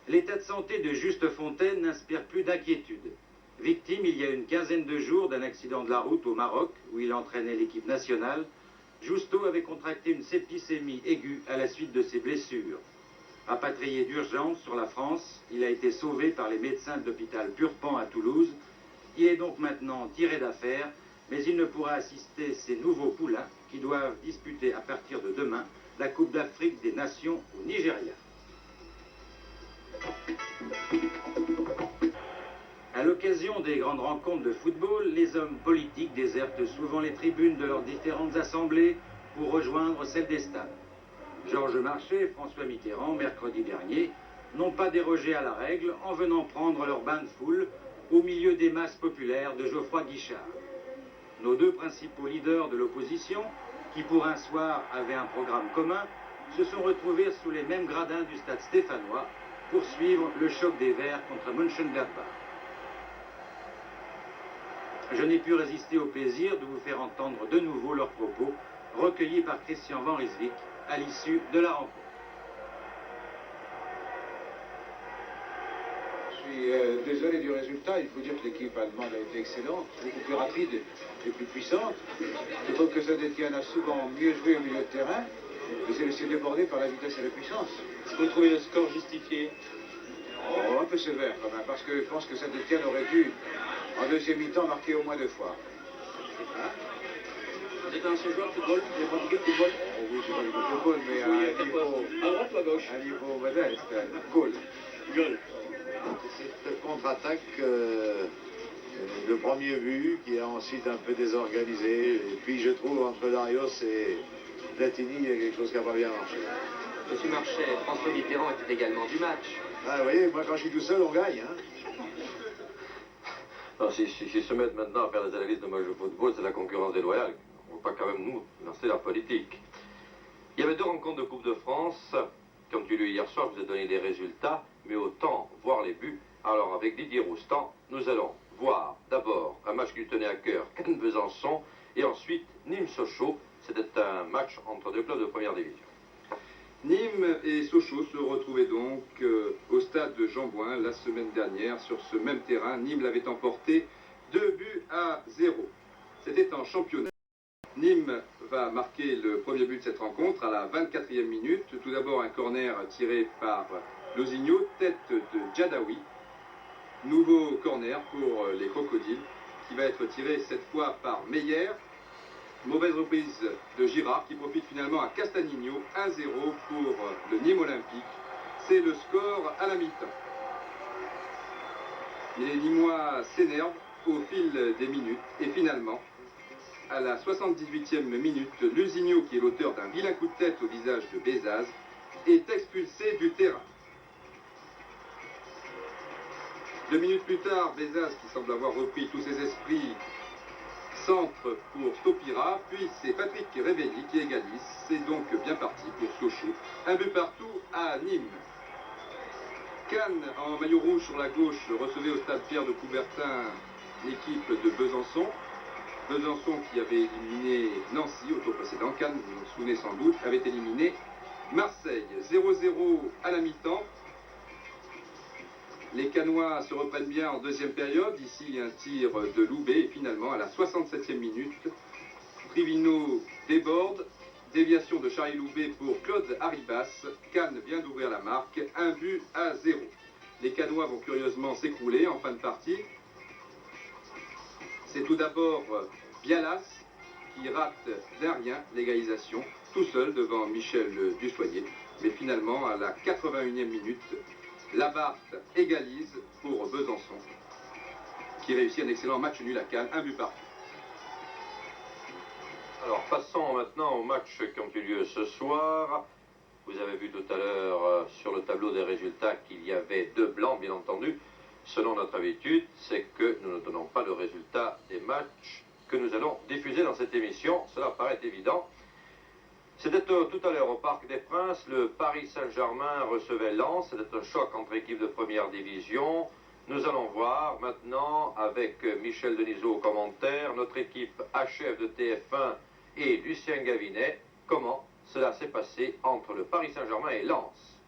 L'état de santé de Juste Fontaine n'inspire plus d'inquiétude. Victime il y a une quinzaine de jours d'un accident de la route au Maroc, où il entraînait l'équipe nationale, Justo avait contracté une septicémie aiguë à la suite de ses blessures. Rapatrié d'urgence sur la France, il a été sauvé par les médecins de l'hôpital Purpan à Toulouse. Il est donc maintenant tiré d'affaire, mais il ne pourra assister ses nouveaux poulains qui doivent disputer à partir de demain la Coupe d'Afrique des Nations au Nigeria. À l'occasion des grandes rencontres de football, les hommes politiques désertent souvent les tribunes de leurs différentes assemblées pour rejoindre celles des stades. Georges Marchais et François Mitterrand, mercredi dernier, n'ont pas dérogé à la règle en venant prendre leur bain de foule au milieu des masses populaires de Geoffroy Guichard. Nos deux principaux leaders de l'opposition, qui pour un soir avaient un programme commun, se sont retrouvés sous les mêmes gradins du stade stéphanois pour suivre le choc des Verts contre Mönchengladbach. Je n'ai pu résister au plaisir de vous faire entendre de nouveau leurs propos, recueillis par Christian Van Rijswijk à l'issue de la rencontre.
Je suis désolé du résultat. Il faut dire que l'équipe allemande a été excellente, beaucoup plus rapide et plus puissante. Je trouve que Saint-Étienne a souvent mieux joué au milieu de terrain, mais s'est laissé déborder par la vitesse et la puissance.
Est-ce que vous trouvez le score justifié?
Oh, un peu sévère quand même, parce que je pense que Saint-Étienne aurait dû, en deuxième mi-temps, marquer au moins 2 fois. Hein?
Vous êtes un ancien joueur de football? Vous avez pratiqué le football?
Oh oui, j'ai pas du football, mais
oui,
à un niveau...
À droite ou à gauche?
À un niveau modeste, goal.
Goal.
Cette contre-attaque, le premier but, qui est ensuite un peu désorganisé. Et puis je trouve entre Darius et Platini, il y a quelque chose qui n'a pas bien marché.
Monsieur Marchais, François Mitterrand était également du match.
Ah, vous voyez, moi quand je suis tout seul, on gagne. Hein.
Non, si se mettent maintenant à faire des analyses de match de football, c'est la concurrence déloyale. On ne va pas quand même nous lancer la politique. Il y avait 2 rencontres de Coupe de France. Comme tu l'as eu hier soir, je vous ai donné les résultats, mais autant voir les buts. Alors avec Didier Roustan, nous allons voir d'abord un match qui lui tenait à cœur, Cannes-Besançon, et ensuite Nîmes-Sochaux. C'était un match entre 2 clubs de première division.
Nîmes et Sochaux se retrouvaient donc au stade de Jean-Bouin la semaine dernière sur ce même terrain. Nîmes l'avait emporté 2-0. C'était en championnat. Nîmes va marquer le premier but de cette rencontre à la 24e minute. Tout d'abord un corner tiré par Losigno, tête de Djadaoui. Nouveau corner pour les Crocodiles qui va être tiré cette fois par Meyer. Mauvaise reprise de Girard qui profite finalement à Castagnino. 1-0 pour le Nîmes Olympique. C'est le score à la mi-temps. Les Nîmois s'énervent au fil des minutes et finalement, à la 78e minute, Lusigno, qui est l'auteur d'un vilain coup de tête au visage de Bézaz, est expulsé du terrain. 2 minutes plus tard, Bézas, qui semble avoir repris tous ses esprits, centre pour Stopira, puis c'est Patrick Révelli qui égalise. C'est donc bien parti pour Sochaux. Un but partout à Nîmes. Cannes, en maillot rouge sur la gauche, recevait au stade Pierre de Coubertin l'équipe de Besançon. Besançon qui avait éliminé Nancy au tour précédent. Cannes, vous vous souvenez sans doute, avait éliminé Marseille. 0-0 à la mi-temps. Les Cannois se reprennent bien en deuxième période. Ici, un tir de Loubet. Et finalement, à la 67e minute, Trivino déborde. Déviation de Charlie Loubet pour Claude Arribas. Cannes vient d'ouvrir la marque. 1-0. Les Cannois vont curieusement s'écrouler en fin de partie. C'est tout d'abord Bialas qui rate d'un rien l'égalisation, tout seul devant Michel Dussoyer. Mais finalement, à la 81e minute, Labarthe égalise pour Besançon, qui réussit un excellent match nul à Cannes, 1 but partout.
Alors passons maintenant aux matchs qui ont eu lieu ce soir. Vous avez vu tout à l'heure sur le tableau des résultats qu'il y avait 2 blancs, bien entendu. Selon notre habitude, c'est que nous ne donnons pas le résultat des matchs que nous allons diffuser dans cette émission. Cela paraît évident. C'était tout à l'heure au Parc des Princes. Le Paris Saint-Germain recevait Lens. C'était un choc entre équipes de première division. Nous allons voir maintenant, avec Michel Denisot au commentaire, notre équipe HF de TF1 et Lucien Gavinet, comment cela s'est passé entre le Paris Saint-Germain et Lens.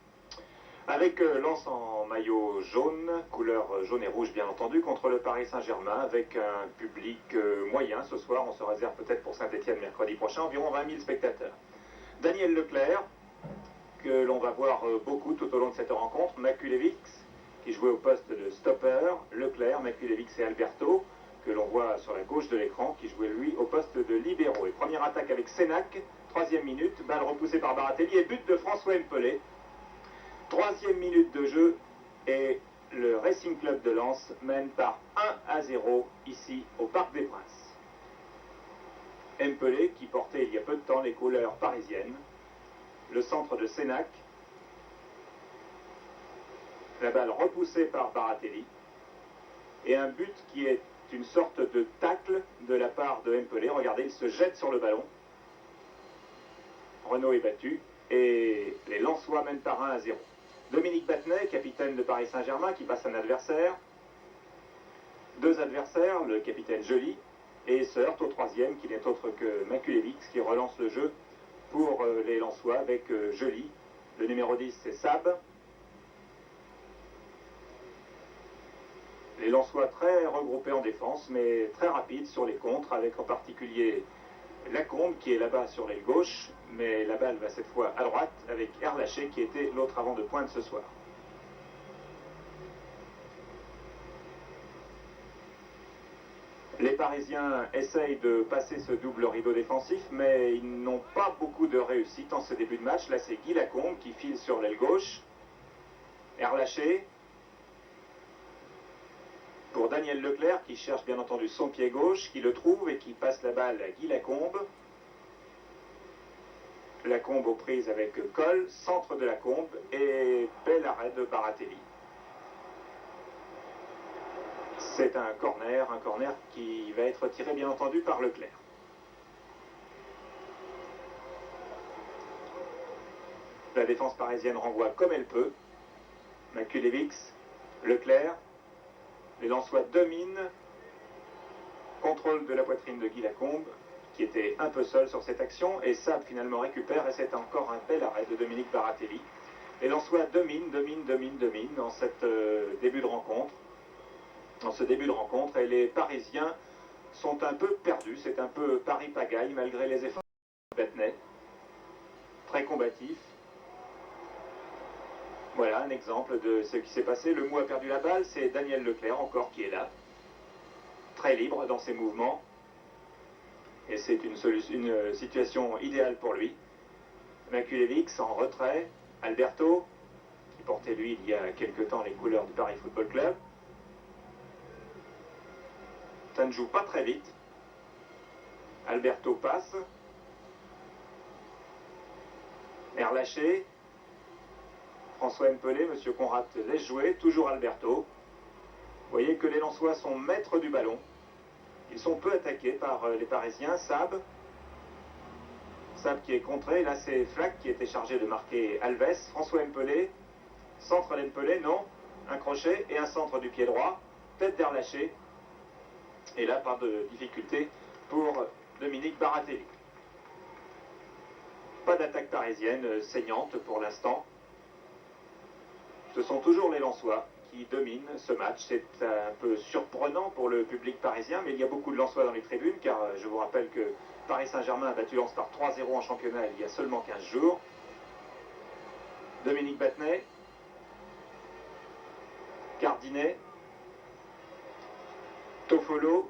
Avec Lens en maillot jaune, couleur jaune et rouge bien entendu, contre le Paris Saint-Germain, avec un public moyen ce soir. On se réserve peut-être pour Saint-Etienne mercredi prochain, environ 20 000 spectateurs. Daniel Leclerc, que l'on va voir beaucoup tout au long de cette rencontre, Makulevix, qui jouait au poste de stopper, Leclerc, Makulevix et Alberto, que l'on voit sur la gauche de l'écran, qui jouait lui au poste de libéraux. Et première attaque avec Sénac, 3e minute, balle repoussée par Baratelli et but de François Mpelé. 3e minute de jeu et le Racing Club de Lens mène par 1-0 ici au Parc des Princes. Mpelé qui portait il y a peu de temps les couleurs parisiennes, le centre de Sénac, la balle repoussée par Baratelli et un but qui est une sorte de tacle de la part de Mpelé. Regardez, il se jette sur le ballon. Renaud est battu et les Lensois mènent par 1-0. Dominique Battenet, capitaine de Paris Saint-Germain, qui passe un adversaire. 2 adversaires, le capitaine Joly, et se heurte au 3e, qui n'est autre que Makulevix, qui relance le jeu pour les Lensois avec Joly. Le numéro 10, c'est Sab. Les Lensois très regroupés en défense, mais très rapides sur les contres, avec en particulier Lacombe qui est là-bas sur l'aile gauche, mais la balle va cette fois à droite avec Erlaché qui était l'autre avant de pointe ce soir. Les Parisiens essayent de passer ce double rideau défensif, mais ils n'ont pas beaucoup de réussite en ce début de match. Là, c'est Guy Lacombe qui file sur l'aile gauche. Erlaché pour Daniel Leclerc qui cherche bien entendu son pied gauche, qui le trouve et qui passe la balle à Guy Lacombe. Lacombe aux prises avec Coll, centre de Lacombe et bel arrêt de Baratelli. C'est un corner qui va être tiré bien entendu par Leclerc. La défense parisienne renvoie comme elle peut. Makulevix, Leclerc. Les Lensois dominent. Contrôle de la poitrine de Guy Lacombe, qui était un peu seul sur cette action. Et Sab finalement récupère et c'est encore un bel arrêt de Dominique Baratelli. Les Lensois dominent dans cette début de rencontre. Dans ce début de rencontre, et les Parisiens sont un peu perdus. C'est un peu Paris-pagaille malgré les efforts de Battenet. Très combatif. Voilà un exemple de ce qui s'est passé. Le Mou a perdu la balle, c'est Daniel Leclerc encore qui est là. Très libre dans ses mouvements. Et c'est une situation idéale pour lui. Makulevix en retrait. Alberto, qui portait lui il y a quelque temps les couleurs du Paris Football Club. Ça ne joue pas très vite. Alberto passe. Erlaché. François Mpelé, M. Conrad laisse jouer, toujours Alberto. Lensois sont maîtres du ballon. Ils sont peu attaqués par les Parisiens. Sab qui est contré. Là, c'est Flack qui était chargé de marquer Alves. François Mpelé. Centre d'Mpelé, non. Un crochet et un centre du pied droit. Tête d'air lâchée. Et là, pas de difficulté pour Dominique Baratelli. Pas d'attaque parisienne saignante pour l'instant. Ce sont toujours les Lensois qui dominent ce match. C'est un peu surprenant pour le public parisien, mais il y a beaucoup de Lensois dans les tribunes, car je vous rappelle que Paris Saint-Germain a battu Lens par 3-0 en championnat il y a seulement 15 jours. Dominique Battenet, Cardinet, Toffolo,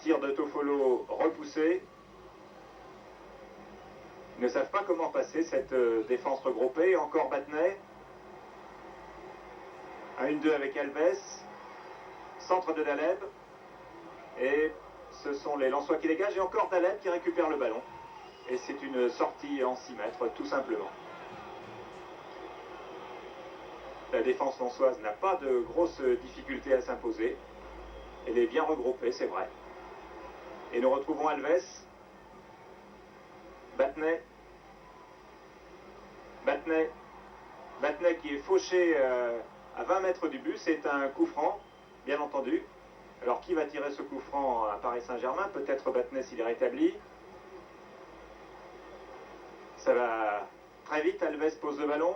tir de Toffolo repoussé. Ils ne savent pas comment passer cette défense regroupée. Encore Battenet. 1-2 avec Alves. Centre de Daleb. Et ce sont les Lensois qui dégagent. Et encore Daleb qui récupère le ballon. Et c'est une sortie en 6 mètres, tout simplement. La défense lensoise n'a pas de grosses difficultés à s'imposer. Elle est bien regroupée, c'est vrai. Et nous retrouvons Alves. Battenet. Battenet qui est fauché à 20 mètres du but. C'est un coup franc, bien entendu. Alors qui va tirer ce coup franc à Paris Saint-Germain? Peut-être Battenet s'il est rétabli. Ça va très vite. Alves pose le ballon.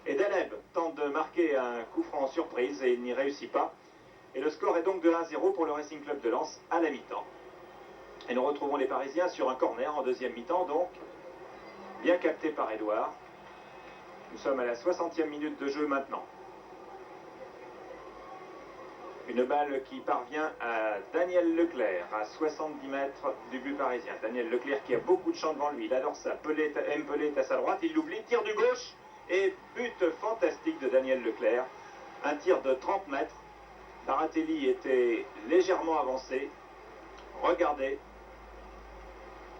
Et Daleb tente de marquer un coup franc en surprise et il n'y réussit pas. Et le score est donc de 1-0 pour le Racing Club de Lens à la mi-temps. Et nous retrouvons les Parisiens sur un corner en deuxième mi-temps, donc bien capté par Edouard. Nous sommes à la 60e minute de jeu maintenant. Une balle qui parvient à Daniel Leclerc, à 70 mètres du but parisien. Daniel Leclerc qui a beaucoup de champ devant lui, il adore ça. Mpelé est à sa droite, il l'oublie, tire du gauche et but fantastique de Daniel Leclerc. Un tir de 30 mètres. Baratelli était légèrement avancé. Regardez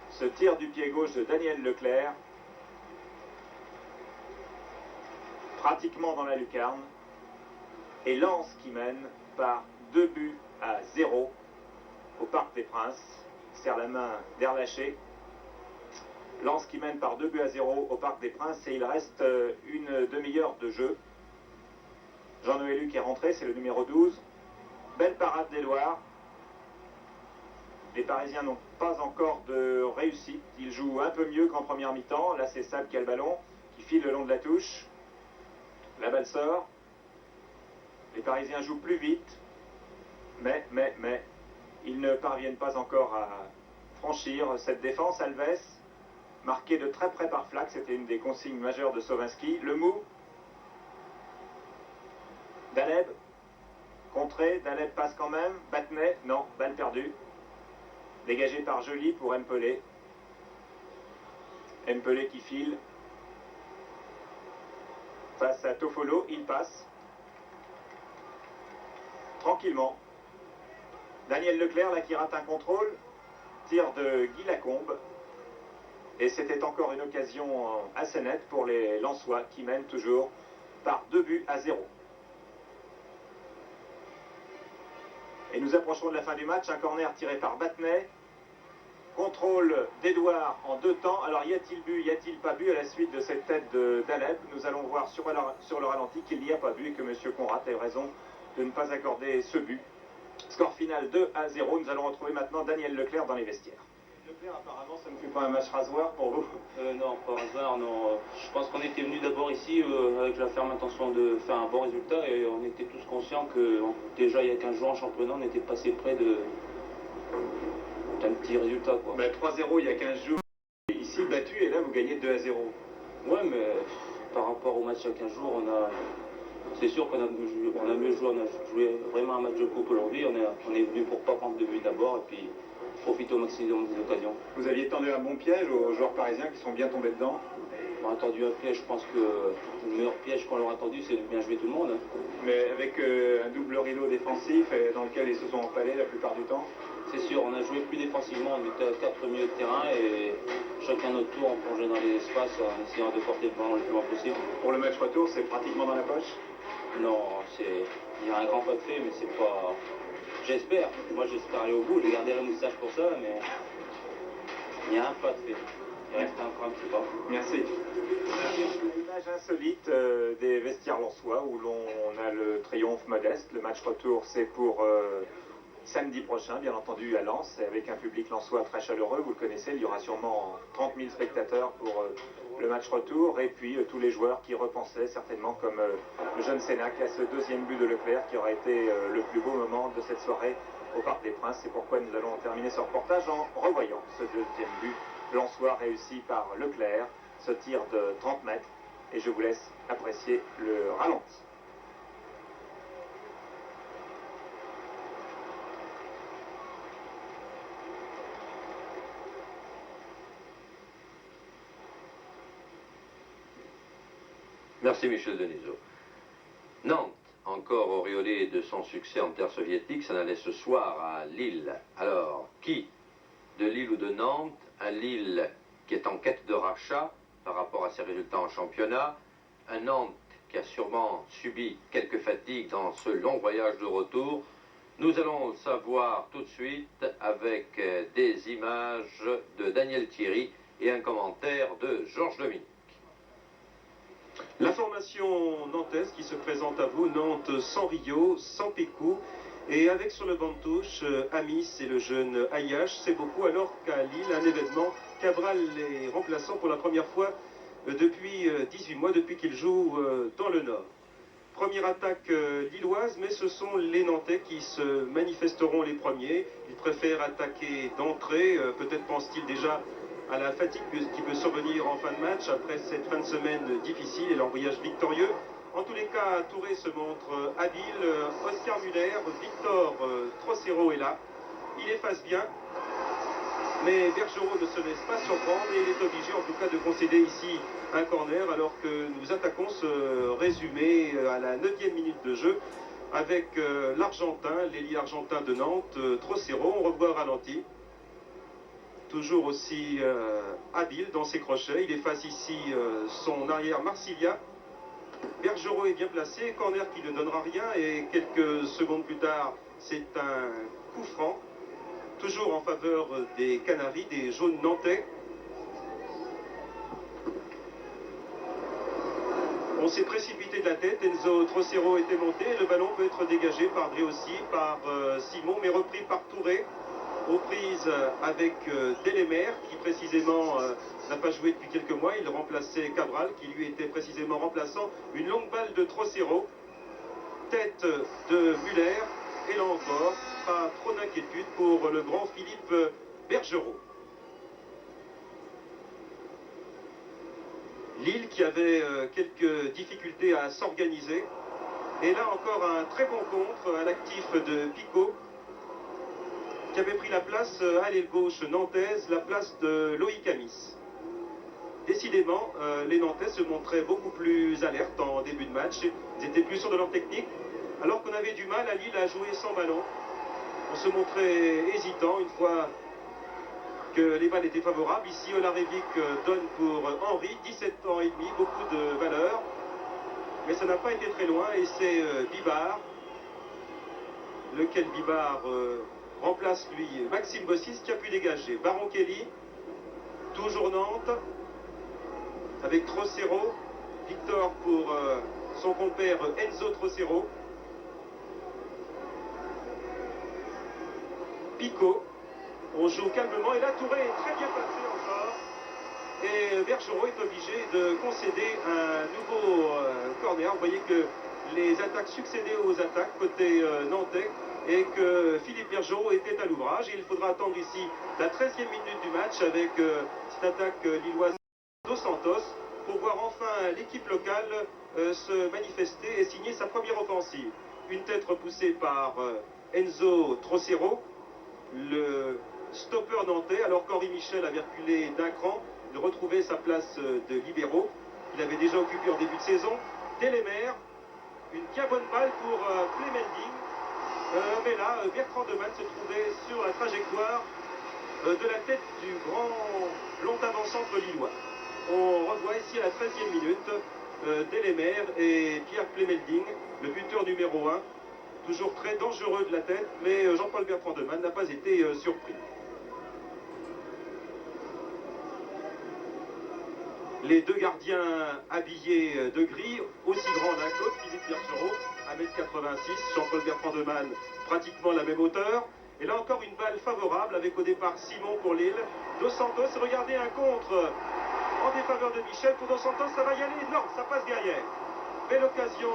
ce tir du pied gauche de Daniel Leclerc. Pratiquement dans la lucarne. Et Lens qui mène par 2-0 au Parc des Princes. Il serre la main d'air lâché. Lens qui mène par 2-0 au Parc des Princes et il reste une demi-heure de jeu. Jean-Noël Luc est rentré, c'est le numéro 12. Belle parade d'Edouard. Les Parisiens n'ont pas encore de réussite. Ils jouent un peu mieux qu'en première mi-temps. Là, c'est Sab qui a le ballon, qui file le long de la touche. La balle sort. Les Parisiens jouent plus vite. Mais, ils ne parviennent pas encore à franchir cette défense. Alves, marqué de très près par Flack. C'était une des consignes majeures de Sovinski. Le mou. Daleb. Contré. Daleb passe quand même. Battenet. Non, balle perdue. Dégagé par Joly pour Mpelé. Mpelé qui file. Face à Toffolo, il passe. Tranquillement. Daniel Leclerc là qui rate un contrôle. Tir de Guy Lacombe. Et c'était encore une occasion assez nette pour les Lensois qui mènent toujours par 2-0. Et nous approchons de la fin du match. Un corner tiré par Battenet. Contrôle d'Edouard en 2 temps. Alors y a-t-il but, y a-t-il pas but à la suite de cette tête de Daleb? Nous allons voir sur le ralenti qu'il n'y a pas but et que M. Conrad a eu raison de ne pas accorder ce but. Score final 2-0. Nous allons retrouver maintenant Daniel Leclerc dans les vestiaires. Leclerc, apparemment, ça ne fut pas un match rasoir pour vous?
Non, pas rasoir, non. Je pense qu'on était venus d'abord ici avec la ferme intention de faire un bon résultat et on était tous conscients que déjà il y a 15 jours en championnat, on était passé près d'un petit résultat, quoi.
3-0 il y a 15 jours, ici battu et là vous gagnez 2-0.
Ouais, mais par rapport au match il y a 15 jours, c'est sûr qu'on a mieux joué, on a joué vraiment un match de coupe aujourd'hui, on est venu pour pas prendre de but d'abord et puis profiter au maximum des occasions.
Vous aviez tendu un bon piège aux joueurs parisiens qui sont bien tombés dedans?
On a tendu un piège, je pense que le meilleur piège qu'on leur a tendu, c'est de bien jouer tout le monde.
Mais avec un double rideau défensif dans lequel ils se sont empalés la plupart du temps?
C'est sûr, on a joué plus défensivement, on était à 4 milieux de terrain et chacun notre tour, on plongeait dans les espaces en essayant de porter le ballon le plus loin possible.
Pour le match retour, c'est pratiquement dans la poche?
Non, il y a un grand pas de fait, mais c'est pas... J'espère. Moi, j'espère aller au bout. J'ai gardé la moustache pour ça, mais il y a un pas de fait. Il reste encore un petit pas.
Merci. Une image insolite des vestiaires lensois où l'on a le triomphe modeste. Le match retour, c'est pour samedi prochain, bien entendu, à Lens, avec un public lensois très chaleureux. Vous le connaissez, il y aura sûrement 30 000 spectateurs pour le match retour. Et puis tous les joueurs qui repensaient certainement, comme le jeune Sénac, à ce deuxième but de Leclerc qui aura été le plus beau moment de cette soirée au Parc des Princes. C'est pourquoi nous allons terminer ce reportage en revoyant ce deuxième but lensois réussi par Leclerc, ce tir de 30 mètres. Et je vous laisse apprécier le ralenti.
Merci Michel Denisot. Nantes, encore auréolé de son succès en terre soviétique, s'en allait ce soir à Lille. Alors, qui de Lille ou de Nantes, un Lille qui est en quête de rachat par rapport à ses résultats en championnat, un Nantes qui a sûrement subi quelques fatigues dans ce long voyage de retour. Nous allons le savoir tout de suite avec des images de Daniel Thierry et un commentaire de Georges Dominique.
La formation nantaise qui se présente à vous, Nantes sans Rio, sans Pécou, et avec sur le banc de touche Amis et le jeune Ayash, c'est beaucoup, alors qu'à Lille, un événement, Cabral est remplaçant pour la première fois depuis 18 mois, depuis qu'il joue dans le Nord. Première attaque lilloise, mais ce sont les Nantais qui se manifesteront les premiers. Ils préfèrent attaquer d'entrée, peut-être pense-t-il déjà à la fatigue qui peut survenir en fin de match après cette fin de semaine difficile et leur voyage victorieux. En tous les cas, Touré se montre habile, Oscar Muller, Victor Trocero est là, il efface bien, mais Bergerot ne se laisse pas surprendre et il est obligé en tout cas de concéder ici un corner alors que nous attaquons ce résumé à la 9e minute de jeu avec l'Argentin, l'ailier argentin de Nantes, Trocero. On revoit ralenti. Toujours aussi habile dans ses crochets. Il efface ici son arrière Marsilia. Bergerot est bien placé, corner qui ne donnera rien et quelques secondes plus tard, c'est un coup franc. Toujours en faveur des Canaries, des jaunes nantais. On s'est précipité de la tête, Enzo Trocero était monté, le ballon peut être dégagé par Driossi, par Simon, mais repris par Touré. Aux prises avec Delémer, qui précisément n'a pas joué depuis quelques mois. Il remplaçait Cabral, qui lui était précisément remplaçant. Une longue balle de Trocero, tête de Muller, et là encore, pas trop d'inquiétude pour le grand Philippe Bergerot. Lille qui avait quelques difficultés à s'organiser. Et là encore un très bon contre à l'actif de Picot, qui avait pris la place à l'aile gauche nantaise, la place de Loïc Amis. Décidément, les Nantais se montraient beaucoup plus alertes en début de match, ils étaient plus sûrs de leur technique, alors qu'on avait du mal à Lille à jouer sans ballon. On se montrait hésitant une fois que les balles étaient favorables. Ici, Olarevic donne pour Henry, 17 ans et demi, beaucoup de valeur, mais ça n'a pas été très loin, et c'est Bibard, lequel Bibard remplace lui Maxime Bossis qui a pu dégager. Baron Kelly, toujours Nantes, avec Trocero, Victor pour son compère Enzo Trocero. Picot, on joue calmement et là Touré est très bien placé encore. Et Bergerot est obligé de concéder un nouveau corner. Vous voyez que les attaques succédaient aux attaques côté nantais, et que Philippe Bergerot était à l'ouvrage. Il faudra attendre ici la 13e minute du match avec cette attaque lilloise Dos Santos pour voir enfin l'équipe locale se manifester et signer sa première offensive. Une tête repoussée par Enzo Trocero, le stopper nantais, alors qu'Henri Michel avait reculé d'un cran. Il retrouvait sa place de libéraux. Il avait déjà occupé en début de saison. Delémer, une bien bonne balle pour Plemelding. Mais là, Bertrand de Matte se trouvait sur la trajectoire de la tête du grand long avant-centre lillois. On revoit ici à la 13e minute Delémer et Pierre Plemelding, le buteur numéro 1, toujours très dangereux de la tête, mais Jean-Paul Bertrand de Man n'a pas été surpris. Les deux gardiens habillés de gris, aussi grands l'un que l'autre, Philippe Bergerot, 1m86, Jean-Paul Bertrand de Man, pratiquement la même hauteur. Et là encore une balle favorable avec au départ Simon pour Lille. Dos Santos, regardez un contre en défaveur de Michel. Pour Dos Santos, ça va y aller. Non, ça passe derrière. Belle occasion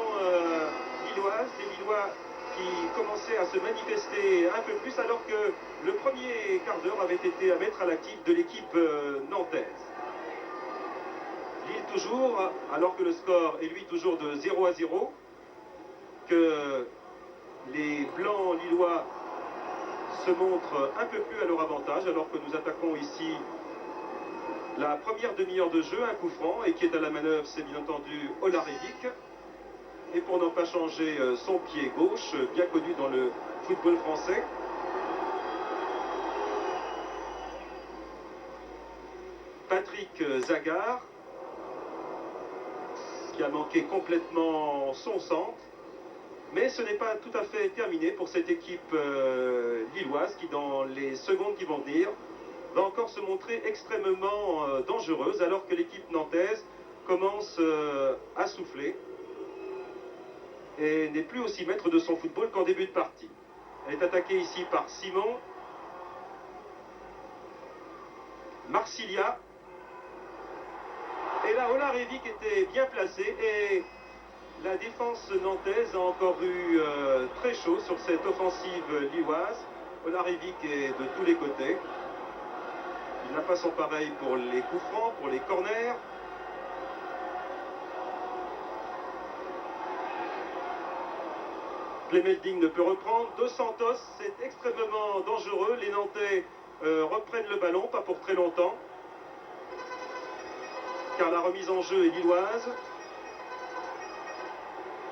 lilloise, des Lillois qui commençaient à se manifester un peu plus alors que le premier quart d'heure avait été à mettre à l'actif de l'équipe nantaise. Lille toujours, alors que le score est lui toujours de 0-0, que les blancs lillois se montrent un peu plus à leur avantage, alors que nous attaquons ici la première demi-heure de jeu, un coup franc, et qui est à la manœuvre, c'est bien entendu Olarevic. Et pour n'en pas changer son pied gauche, bien connu dans le football français. Patrick Zagar, qui a manqué complètement son centre. Mais ce n'est pas tout à fait terminé pour cette équipe lilloise qui, dans les secondes qui vont venir, va encore se montrer extrêmement dangereuse, alors que l'équipe nantaise commence à souffler et n'est plus aussi maître de son football qu'en début de partie. Elle est attaquée ici par Simon, Marsilia, et là Olarevic était bien placé et la défense nantaise a encore eu très chaud sur cette offensive lilloise. Olarevic est de tous les côtés. Il n'a pas son pareil pour les coups francs, pour les corners. Clemelding ne peut reprendre. Dos Santos, c'est extrêmement dangereux. Les Nantais reprennent le ballon, pas pour très longtemps, car la remise en jeu est lilloise.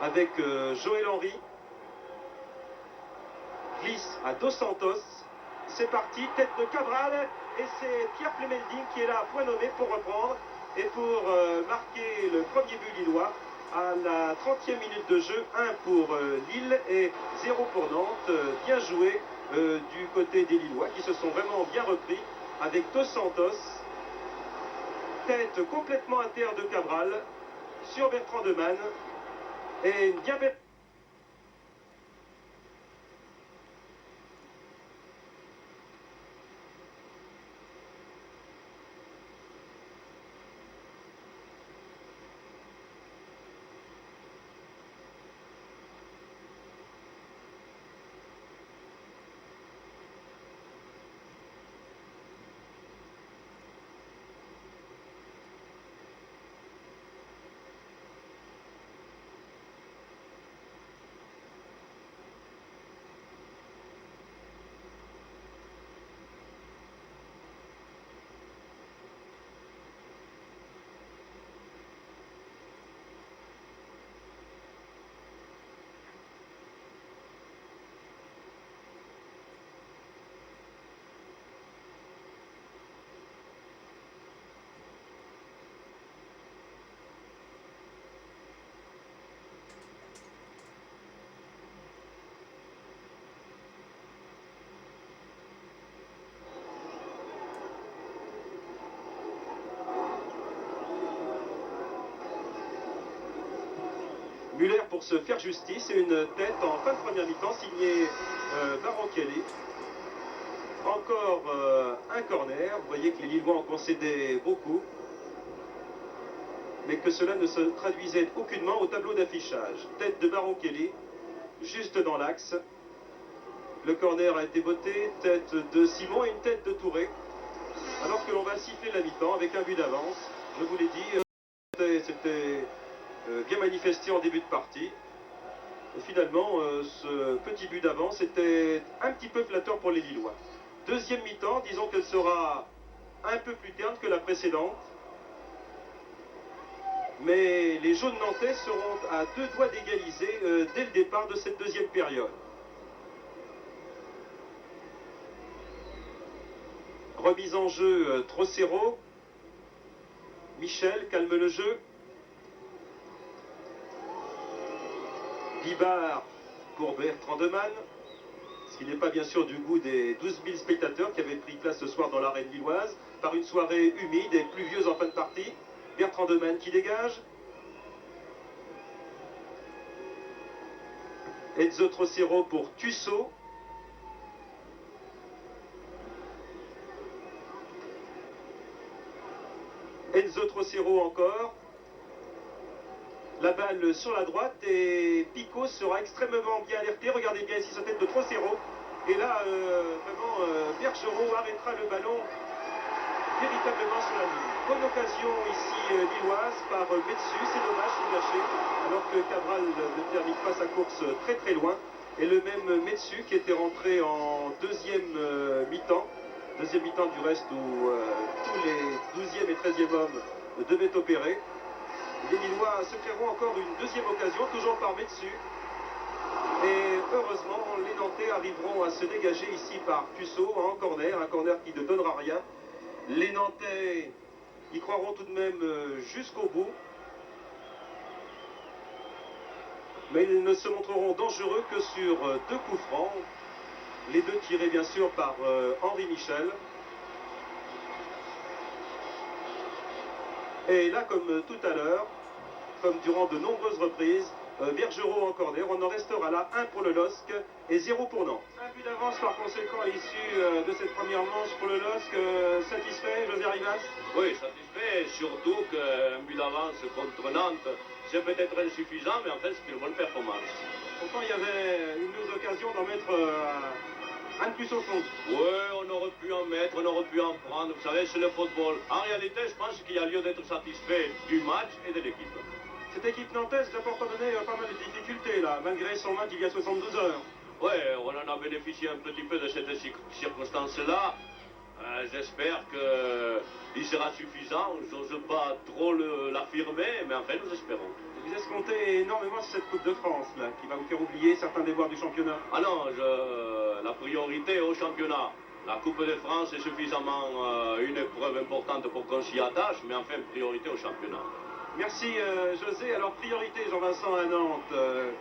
Avec Joël Henry, glisse à Dos Santos, c'est parti, tête de Cabral, et c'est Pierre Clemelding qui est là à point nommé pour reprendre et pour marquer le premier but lillois à la 30e minute de jeu, 1 pour Lille et 0 pour Nantes. Bien joué du côté des Lillois qui se sont vraiment bien repris avec Dos Santos, tête complètement à terre de Cabral sur Bertrand de Man. Et une bien belle... Muller pour se faire justice et une tête en fin de première mi-temps signée Baronchelli. Encore un corner. Vous voyez que les Lillois ont concédé beaucoup, mais que cela ne se traduisait aucunement au tableau d'affichage. Tête de Baronchelli, juste dans l'axe. Le corner a été botté, tête de Simon et une tête de Touré. Alors que l'on va siffler la mi-temps avec un but d'avance. Je vous l'ai dit, c'était bien manifesté en début de partie. Et finalement, ce petit but d'avance était un petit peu flatteur pour les Lillois. Deuxième mi-temps, disons qu'elle sera un peu plus terne que la précédente. Mais les jaunes nantais seront à deux doigts d'égaliser dès le départ de cette deuxième période. Remise en jeu, Trocero. Michel calme le jeu. Bibard pour Bertrand Demann, ce qui n'est pas bien sûr du goût des 12 000 spectateurs qui avaient pris place ce soir dans l'arène lilloise, par une soirée humide et pluvieuse en fin de partie. Bertrand Demann qui dégage. Enzo Trocero pour Tussaud. Enzo Trocero encore. La balle sur la droite et Picaud sera extrêmement bien alerté. Regardez bien ici sa tête de Trocero. Et là, Bergerot arrêtera le ballon véritablement sur la ligne. Bonne occasion ici lilloise par Metsu. C'est dommage, c'est gâché. Alors que Cabral ne termine pas sa course très très loin. Et le même Metsu qui était rentré en deuxième mi-temps. Deuxième mi-temps du reste où tous les 12e et 13e hommes devaient opérer. Les Lillois se créeront encore une deuxième occasion, toujours par Metsu. Et heureusement, les Nantais arriveront à se dégager ici par Tussaud en corner, un corner qui ne donnera rien. Les Nantais y croiront tout de même jusqu'au bout. Mais ils ne se montreront dangereux que sur 2 coups francs. Les 2 tirés bien sûr par Henri Michel. Et là, comme tout à l'heure, comme durant de nombreuses reprises, Bergerot en corner, on en restera là, 1 pour le LOSC et 0 pour Nantes. Un but d'avance par conséquent à l'issue de cette première manche pour le LOSC, satisfait, José Rivas?
Oui, satisfait, surtout qu'un but d'avance contre Nantes, c'est peut-être insuffisant, mais en fait c'est une bonne performance.
Pourtant il y avait une occasion d'en mettre un de plus au fond.
Oui, on aurait pu en mettre, on aurait pu en prendre, vous savez, c'est le football. En réalité, je pense qu'il y a lieu d'être satisfait du match et de l'équipe.
Cette équipe nantaise a pourtant donné pas mal de difficultés, là, malgré son match il y a 72 heures.
Oui, on en a bénéficié un petit peu de cette circonstance-là. J'espère qu'il sera suffisant. Je n'ose pas trop l'affirmer, mais enfin, nous espérons.
Vous escomptez énormément sur cette Coupe de France, là, qui va vous faire oublier certains déboires du championnat.
Ah non, la priorité est au championnat. La Coupe de France est suffisamment une épreuve importante pour qu'on s'y attache, mais enfin, priorité au championnat.
Merci José. Alors priorité Jean-Vincent à Nantes,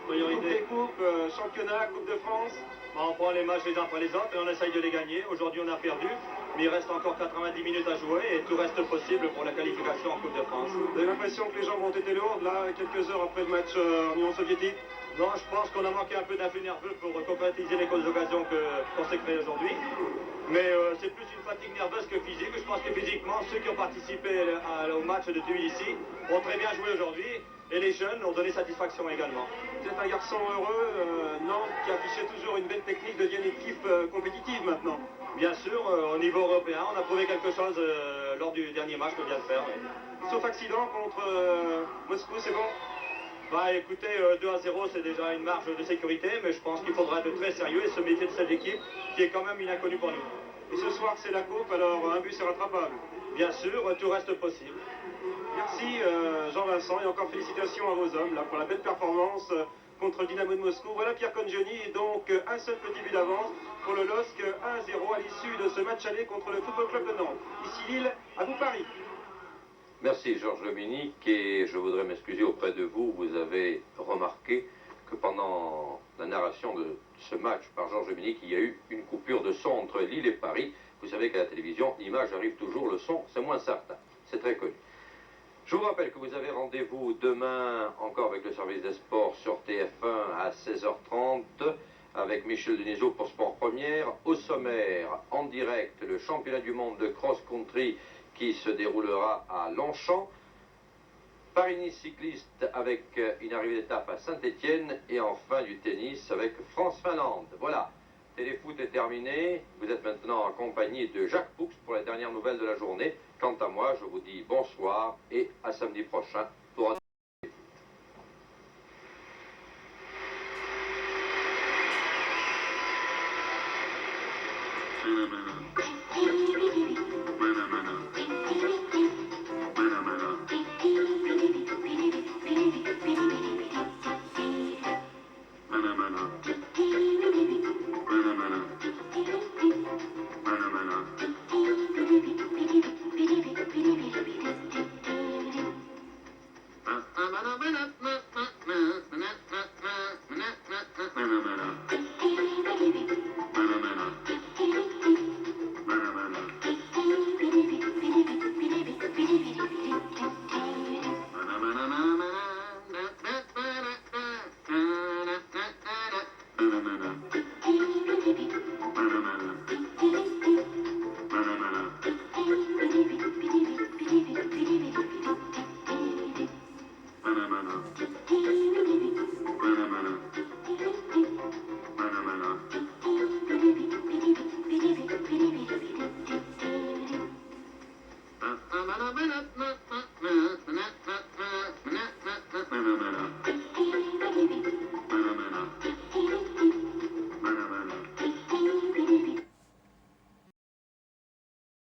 priorité. Coupe des coupes, championnat, Coupe de France.
On prend les matchs les uns après les autres et on essaye de les gagner. Aujourd'hui on a perdu, mais il reste encore 90 minutes à jouer et tout reste possible pour la qualification en Coupe de France.
Vous avez l'impression que les jambes ont été lourdes là, quelques heures après le match en Union soviétique?
Non, je pense qu'on a manqué un peu d'influx nerveux pour concrétiser les grosses occasions qu'on s'est créées aujourd'hui. Mais c'est plus une fatigue nerveuse que physique. Je pense que physiquement, ceux qui ont participé au match de Tbilissi ont très bien joué aujourd'hui. Et les jeunes ont donné satisfaction également.
Vous êtes un garçon heureux. Nantes, qui affichait toujours une belle technique, devient une équipe compétitive maintenant.
Bien sûr, au niveau européen, on a prouvé quelque chose lors du dernier match qu'on vient de faire.
Oui. Sauf accident contre Moscou, c'est bon?
Bah écoutez, 2-0 c'est déjà une marge de sécurité, mais je pense qu'il faudra être très sérieux et se méfier de cette équipe qui est quand même une inconnue pour nous.
Et ce soir c'est la coupe, alors un but c'est rattrapable?
Bien sûr, tout reste possible.
Merci Jean-Vincent et encore félicitations à vos hommes là, pour la belle performance contre le Dynamo de Moscou. Voilà Pierre Congioni et donc un seul petit but d'avance pour le LOSC, 1-0 à l'issue de ce match aller contre le Football Club de Nantes. Ici Lille, à vous Paris.
Merci Georges Dominique et je voudrais m'excuser auprès de vous. Vous avez remarqué que pendant la narration de ce match par Georges Dominique, il y a eu une coupure de son entre Lille et Paris. Vous savez qu'à la télévision, l'image arrive toujours, le son, c'est moins certain. C'est très connu. Je vous rappelle que vous avez rendez-vous demain encore avec le service des sports sur TF1 à 16h30 avec Michel Denisot pour Sport Première. Au sommaire, en direct, le championnat du monde de cross-country qui se déroulera à Longchamp. Paris-Nice cycliste avec une arrivée d'étape à Saint-Étienne et enfin du tennis avec France-Finlande. Voilà, Téléfoot est terminé. Vous êtes maintenant en compagnie de Jacques Poux pour les dernières nouvelles de la journée. Quant à moi, je vous dis bonsoir et à samedi prochain pour un
Mana Barcelona.